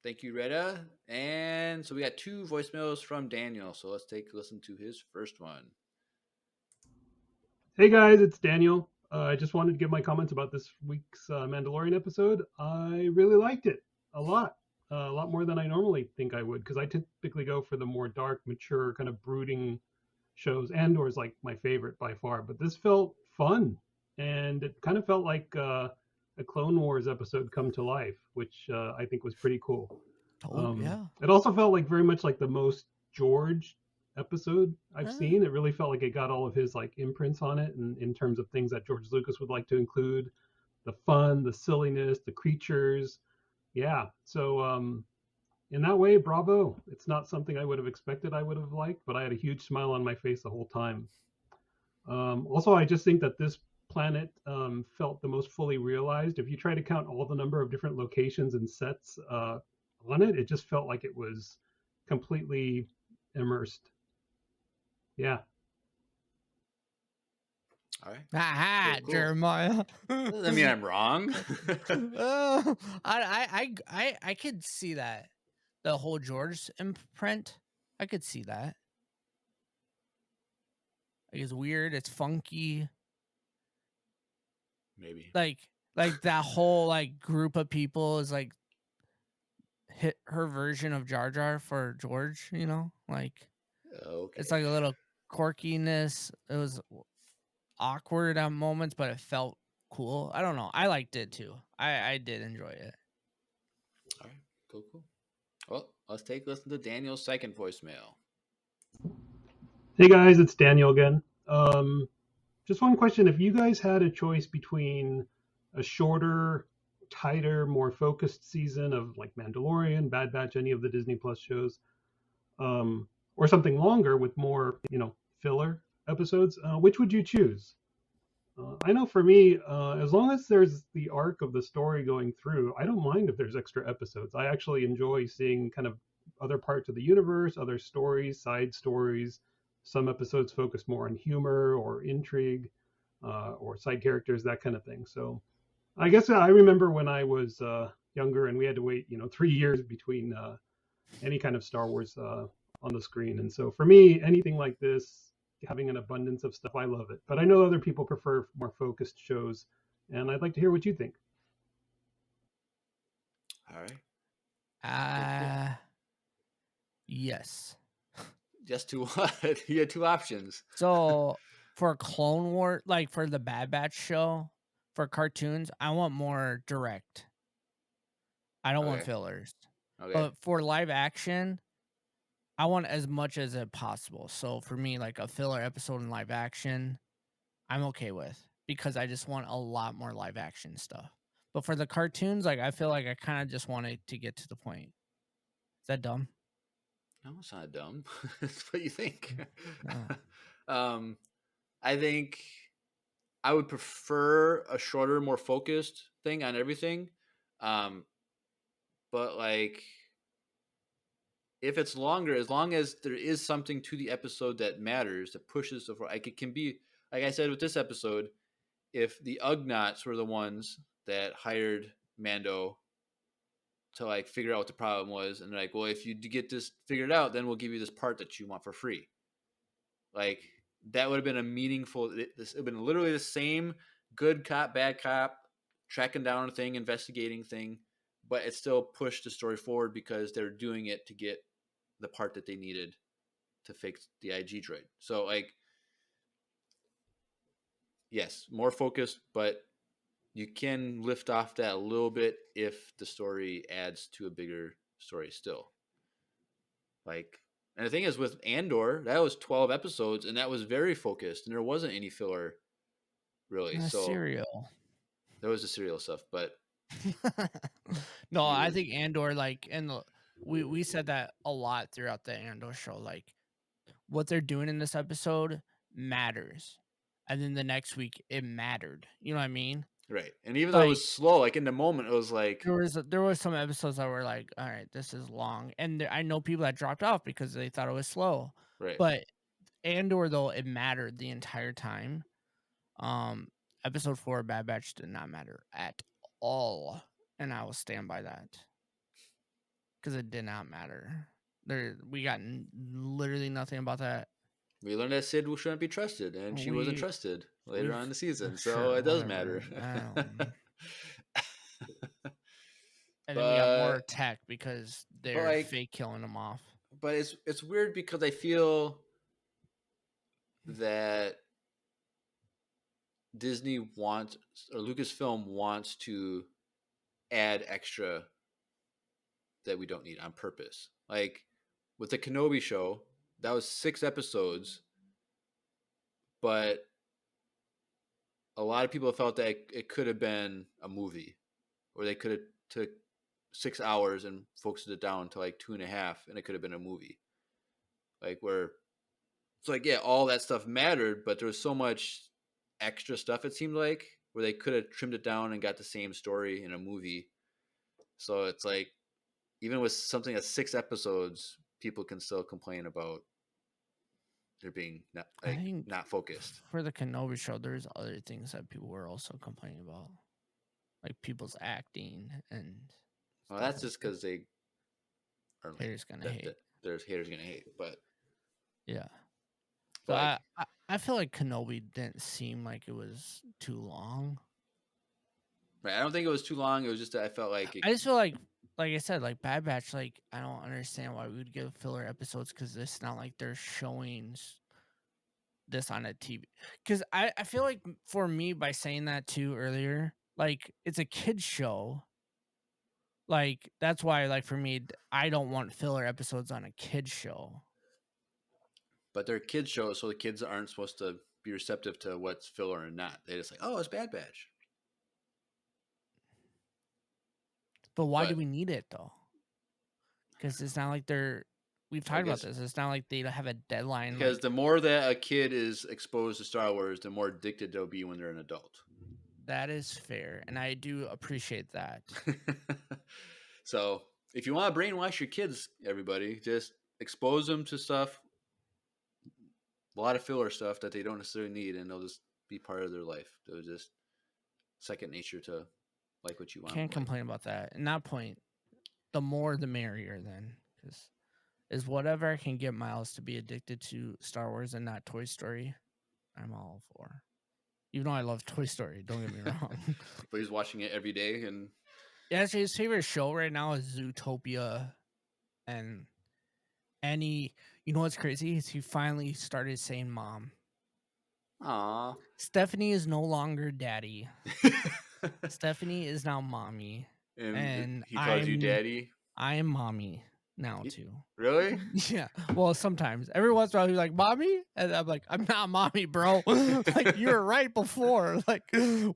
Thank you, Retta. And so we got 2 voicemails from Daniel. So let's take a listen to his first one. Hey guys, it's Daniel. I just wanted to give my comments about this week's Mandalorian episode. I really liked it a lot more than I normally think I would, because I typically go for the more dark, mature, kind of brooding shows. Andor is like my favorite by far, but this felt fun, and it kind of felt like a Clone Wars episode come to life, which I think was pretty cool. It also felt like very much like the most George episode I've seen. It really felt like it got all of his like imprints on it, and in terms of things that George Lucas would like to include, the fun, the silliness, the creatures. Yeah. So in that way, bravo. It's not something I would have expected I would have liked, but I had a huge smile on my face the whole time. Also, I just think that this planet felt the most fully realized. If you try to count all the number of different locations and sets on it, it just felt like it was completely immersed. Yeah. All right. Cool. Jeremiah. Doesn't mean I'm wrong. I could see that. The whole George imprint. I could see that. Like, it's weird. It's funky. Maybe. Like that whole like group of people is like hit her version of Jar Jar for George. You know, like it's like a little quirkiness. It was awkward at moments, but it felt cool. I don't know. I liked it too. I did enjoy it. All right. Cool. Well, let's listen to Daniel's second voicemail. Hey guys, it's Daniel again. Just one question. If you guys had a choice between a shorter, tighter, more focused season of like Mandalorian, Bad Batch, any of the Disney Plus shows, or something longer with more, filler episodes, which would you choose? I know for me, as long as there's the arc of the story going through, I don't mind if there's extra episodes. I actually enjoy seeing kind of other parts of the universe, other stories, side stories. Some episodes focus more on humor or intrigue, or side characters, that kind of thing. So I guess I remember when I was younger and we had to wait, 3 years between any kind of Star Wars on the screen. And so for me, anything like this, having an abundance of stuff, I love it. But I know other people prefer more focused shows, and I'd like to hear what you think. All right. Yes. Just to what? You had two options. So for Clone War, like for the Bad Batch show, for cartoons, I want more direct. I don't want Okay. fillers. Okay. But for live action, I want as much as it possible. So for me, like a filler episode in live action, I'm okay with, because I just want a lot more live action stuff. But for the cartoons, like I feel like I kind of just want it to get to the point. Is that dumb? No, it's not dumb. It's what you think. No. I think I would prefer a shorter, more focused thing on everything. But like, if it's longer, as long as there is something to the episode that matters, that pushes the, like it can be, like I said with this episode, if the Ugnaughts were the ones that hired Mando to like figure out what the problem was, and they're like, well, if you get this figured out, then we'll give you this part that you want for free. Like that would have been a meaningful. This would have been literally the same good cop, bad cop, tracking down a thing, investigating thing, but it still pushed the story forward because they're doing it to get the part that they needed to fix the IG droid. So like, yes, more focused, but you can lift off that a little bit if the story adds to a bigger story still. Like, and the thing is with Andor, that was 12 episodes and that was very focused and there wasn't any filler really. So Cereal. there was the serial stuff, but no, I think Andor, like, and we said that a lot throughout the Andor show. Like, what they're doing in this episode matters, and then the next week it mattered. You know what I mean? Right. And even though it was slow, like in the moment, it was like there was some episodes that were like, all right, this is long, and I know people that dropped off because they thought it was slow. Right. But Andor, though, it mattered the entire time. Episode 4, Bad Batch, did not matter at all, and I will stand by that because it did not matter. We got literally nothing about that. We learned that Sid shouldn't be trusted, and she wasn't trusted later on in the season, so it does matter. And then we got more tech because they're like, fake killing them off. But it's weird because I feel that Disney wants, or Lucasfilm wants to add extra that we don't need on purpose. Like with the Kenobi show, that was 6 episodes, but a lot of people felt that it could have been a movie, or they could have took 6 hours and focused it down to like 2.5, and it could have been a movie. Like where it's like, yeah, all that stuff mattered, but there was so much extra stuff, it seemed like, where they could have trimmed it down and got the same story in a movie. So it's like, even with something that's 6 episodes, people can still complain about there being not focused. For the Kenobi show, there's other things that people were also complaining about, like people's acting and. Well, that's just because they are haters gonna hate. There's haters gonna hate, but yeah. So like, I feel like Kenobi didn't seem like it was too long. Right, I don't think it was too long. It was just that I felt like I just feel like I said, like Bad Batch, like I don't understand why we would give filler episodes, because it's not like they're showing this on a TV. Because I feel like for me, by saying that too earlier, like it's a kid's show. Like that's why, like for me, I don't want filler episodes on a kid's show. But they're kids shows, so the kids aren't supposed to be receptive to what's filler or not. They just like, oh, it's Bad Batch. But why do we need it though? Because it's not like we've talked about this. It's not like they have a deadline. Because the more that a kid is exposed to Star Wars, the more addicted they'll be when they're an adult. That is fair, and I do appreciate that. So if you want to brainwash your kids, everybody, just expose them to stuff, a lot of filler stuff that they don't necessarily need, and they'll just be part of their life. They'll just second nature to like what you want. Can't complain about that. And that point, the more the merrier then, because is whatever I can get Miles to be addicted to Star Wars and not Toy Story, I'm all for. Even though I love Toy Story, don't get me wrong. But he's watching it every day, and Yeah, actually, his favorite show right now is Zootopia, and you know what's crazy is he finally started saying "mom." Aw. Stephanie is no longer daddy. Stephanie is now mommy, And and he calls you daddy? I am mommy now He- too. Really? Yeah. Well, sometimes. Every once in a while, he's like, "Mommy," and I'm like, "I'm not mommy, bro." Like you were right before. Like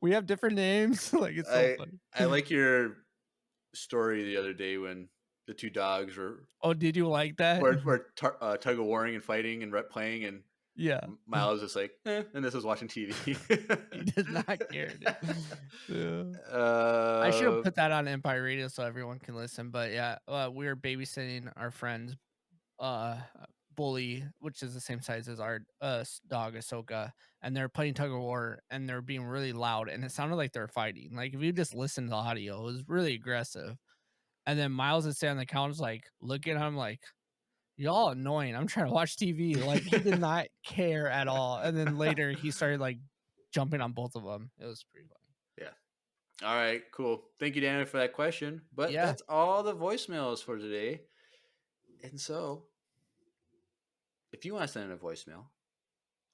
we have different names. Like it's so funny. I like your story the other day when the two dogs were Oh, did you like that? tug of warring and fighting and playing, and Yeah. Miles is like, and this is watching TV. He does not care. Dude. Yeah. uh, I should have put that on Empire Radio so everyone can listen. But yeah, we were babysitting our friend's bully, which is the same size as our dog Ahsoka, and they're playing tug of war and they're being really loud, and it sounded like they're fighting. Like if you just listen to the audio, it was really aggressive. And then Miles is sitting on the couch, like looking at him, like, y'all annoying. I'm trying to watch TV. Like he did not care at all. And then later he started like jumping on both of them. It was pretty funny. Yeah. All right, cool. Thank you, Dana, for that question. But Yeah. that's all the voicemails for today. And so, if you want to send in a voicemail,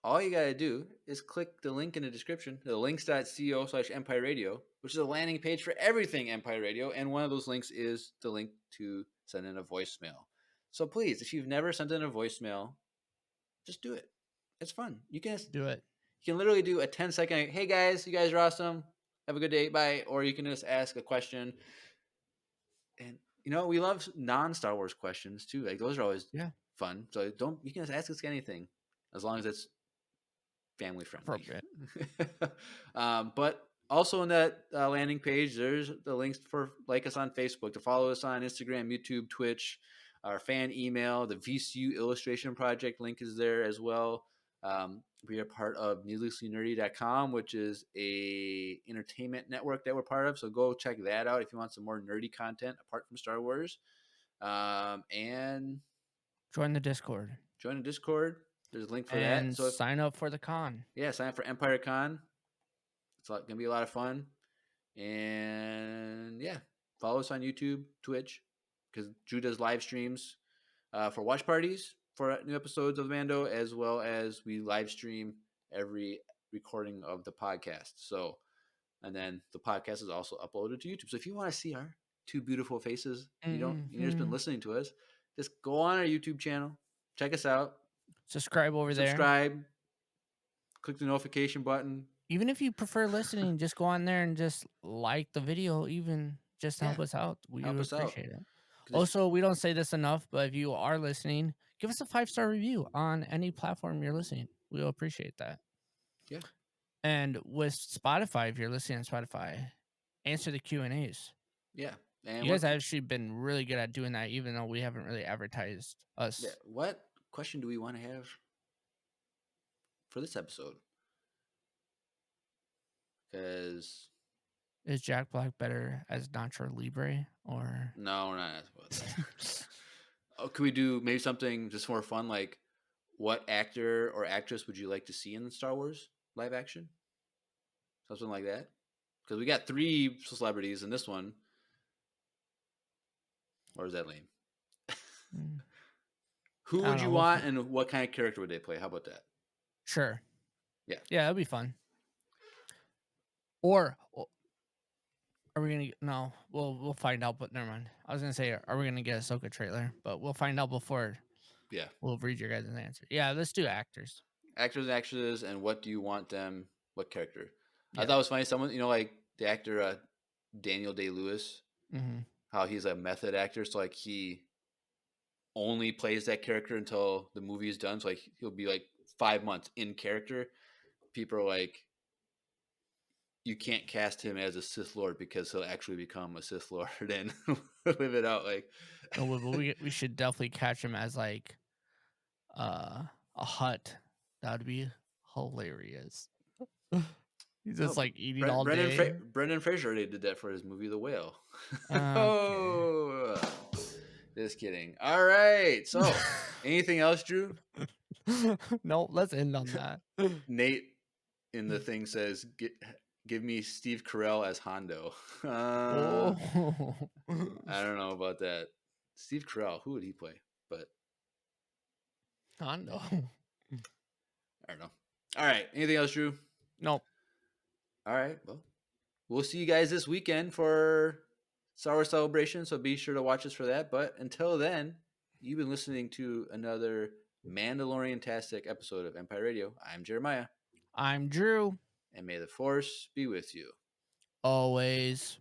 all you got to do is click the link in the description, the links.co/Empire Radio, which is a landing page for everything Empire Radio. And one of those links is the link to send in a voicemail. So please, if you've never sent in a voicemail, just do it. It's fun. You can do it. You can literally do a 10-second, hey guys, you guys are awesome. Have a good day. Bye. Or you can just ask a question. And, we love non-Star Wars questions too. Like those are always fun. So you can just ask us anything as long as it's family friendly. But also on that landing page, there's the links for like us on Facebook, to follow us on Instagram, YouTube, Twitch, our fan email, the VCU Illustration Project link is there as well. We are part of needlesslynerdy.com, which is a entertainment network that we're part of. So go check that out if you want some more nerdy content apart from Star Wars. And join the Discord. There's a link for that. So sign up for the con. Yeah, sign up for Empire Con. It's going to be a lot of fun. And yeah, follow us on YouTube, Twitch, because Drew does live streams for watch parties for new episodes of Mando, as well as we live stream every recording of the podcast. So, and then the podcast is also uploaded to YouTube. So if you want to see our two beautiful faces, you've just been listening to us, just go on our YouTube channel, check us out. Subscribe there. Click the notification button. Even if you prefer listening, just go on there and just like the video, even just help us out. We would appreciate it. Also, we don't say this enough, but if you are listening, give us a 5-star review on any platform you're listening. We'll appreciate that. Yeah. And with Spotify, if you're listening on Spotify, answer the Q&As. Yeah. And you guys have actually been really good at doing that, even though we haven't really advertised us. Yeah. What question do we want to have for this episode? Because is Jack Black better as Nacho Libre or no? We're not asking about that. Oh, could we do maybe something just more fun, like what actor or actress would you like to see in Star Wars live action? Something like that. Because we got 3 celebrities in this one. Or is that lame? Who would you want, and what kind of character would they play? How about that? Sure. Yeah. Yeah, that'd be fun. Or are we gonna? No, we'll find out. But never mind. I was gonna say, are we gonna get a Ahsoka trailer? But we'll find out before. Yeah. We'll read your guys' answer. Yeah, let's do actors. Actors, actresses, and what do you want them? What character? Yeah. I thought it was funny. Someone, like the actor Daniel Day-Lewis. Mm-hmm. How he's a method actor, so like he only plays that character until the movie is done. So like he'll be like 5 months in character. People are like, you can't cast him as a Sith Lord because he'll actually become a Sith Lord and live it out. Like, we should definitely catch him as like a Hutt. That would be hilarious. He's just like eating all day. Brendan Fraser already did that for his movie The Whale. Okay. Just kidding. All right. So, anything else, Drew? No, let's end on that. Nate in the thing says, give me Steve Carell as Hondo. Oh. I don't know about that. Steve Carell, who would he play? But Hondo. I don't know. All right. Anything else, Drew? No. All right. Well, we'll see you guys this weekend for Star Wars Celebration, so be sure to watch us for that. But until then, you've been listening to another Mandalorian-tastic episode of Empire Radio. I'm Jeremiah. I'm Drew. And may the Force be with you. Always.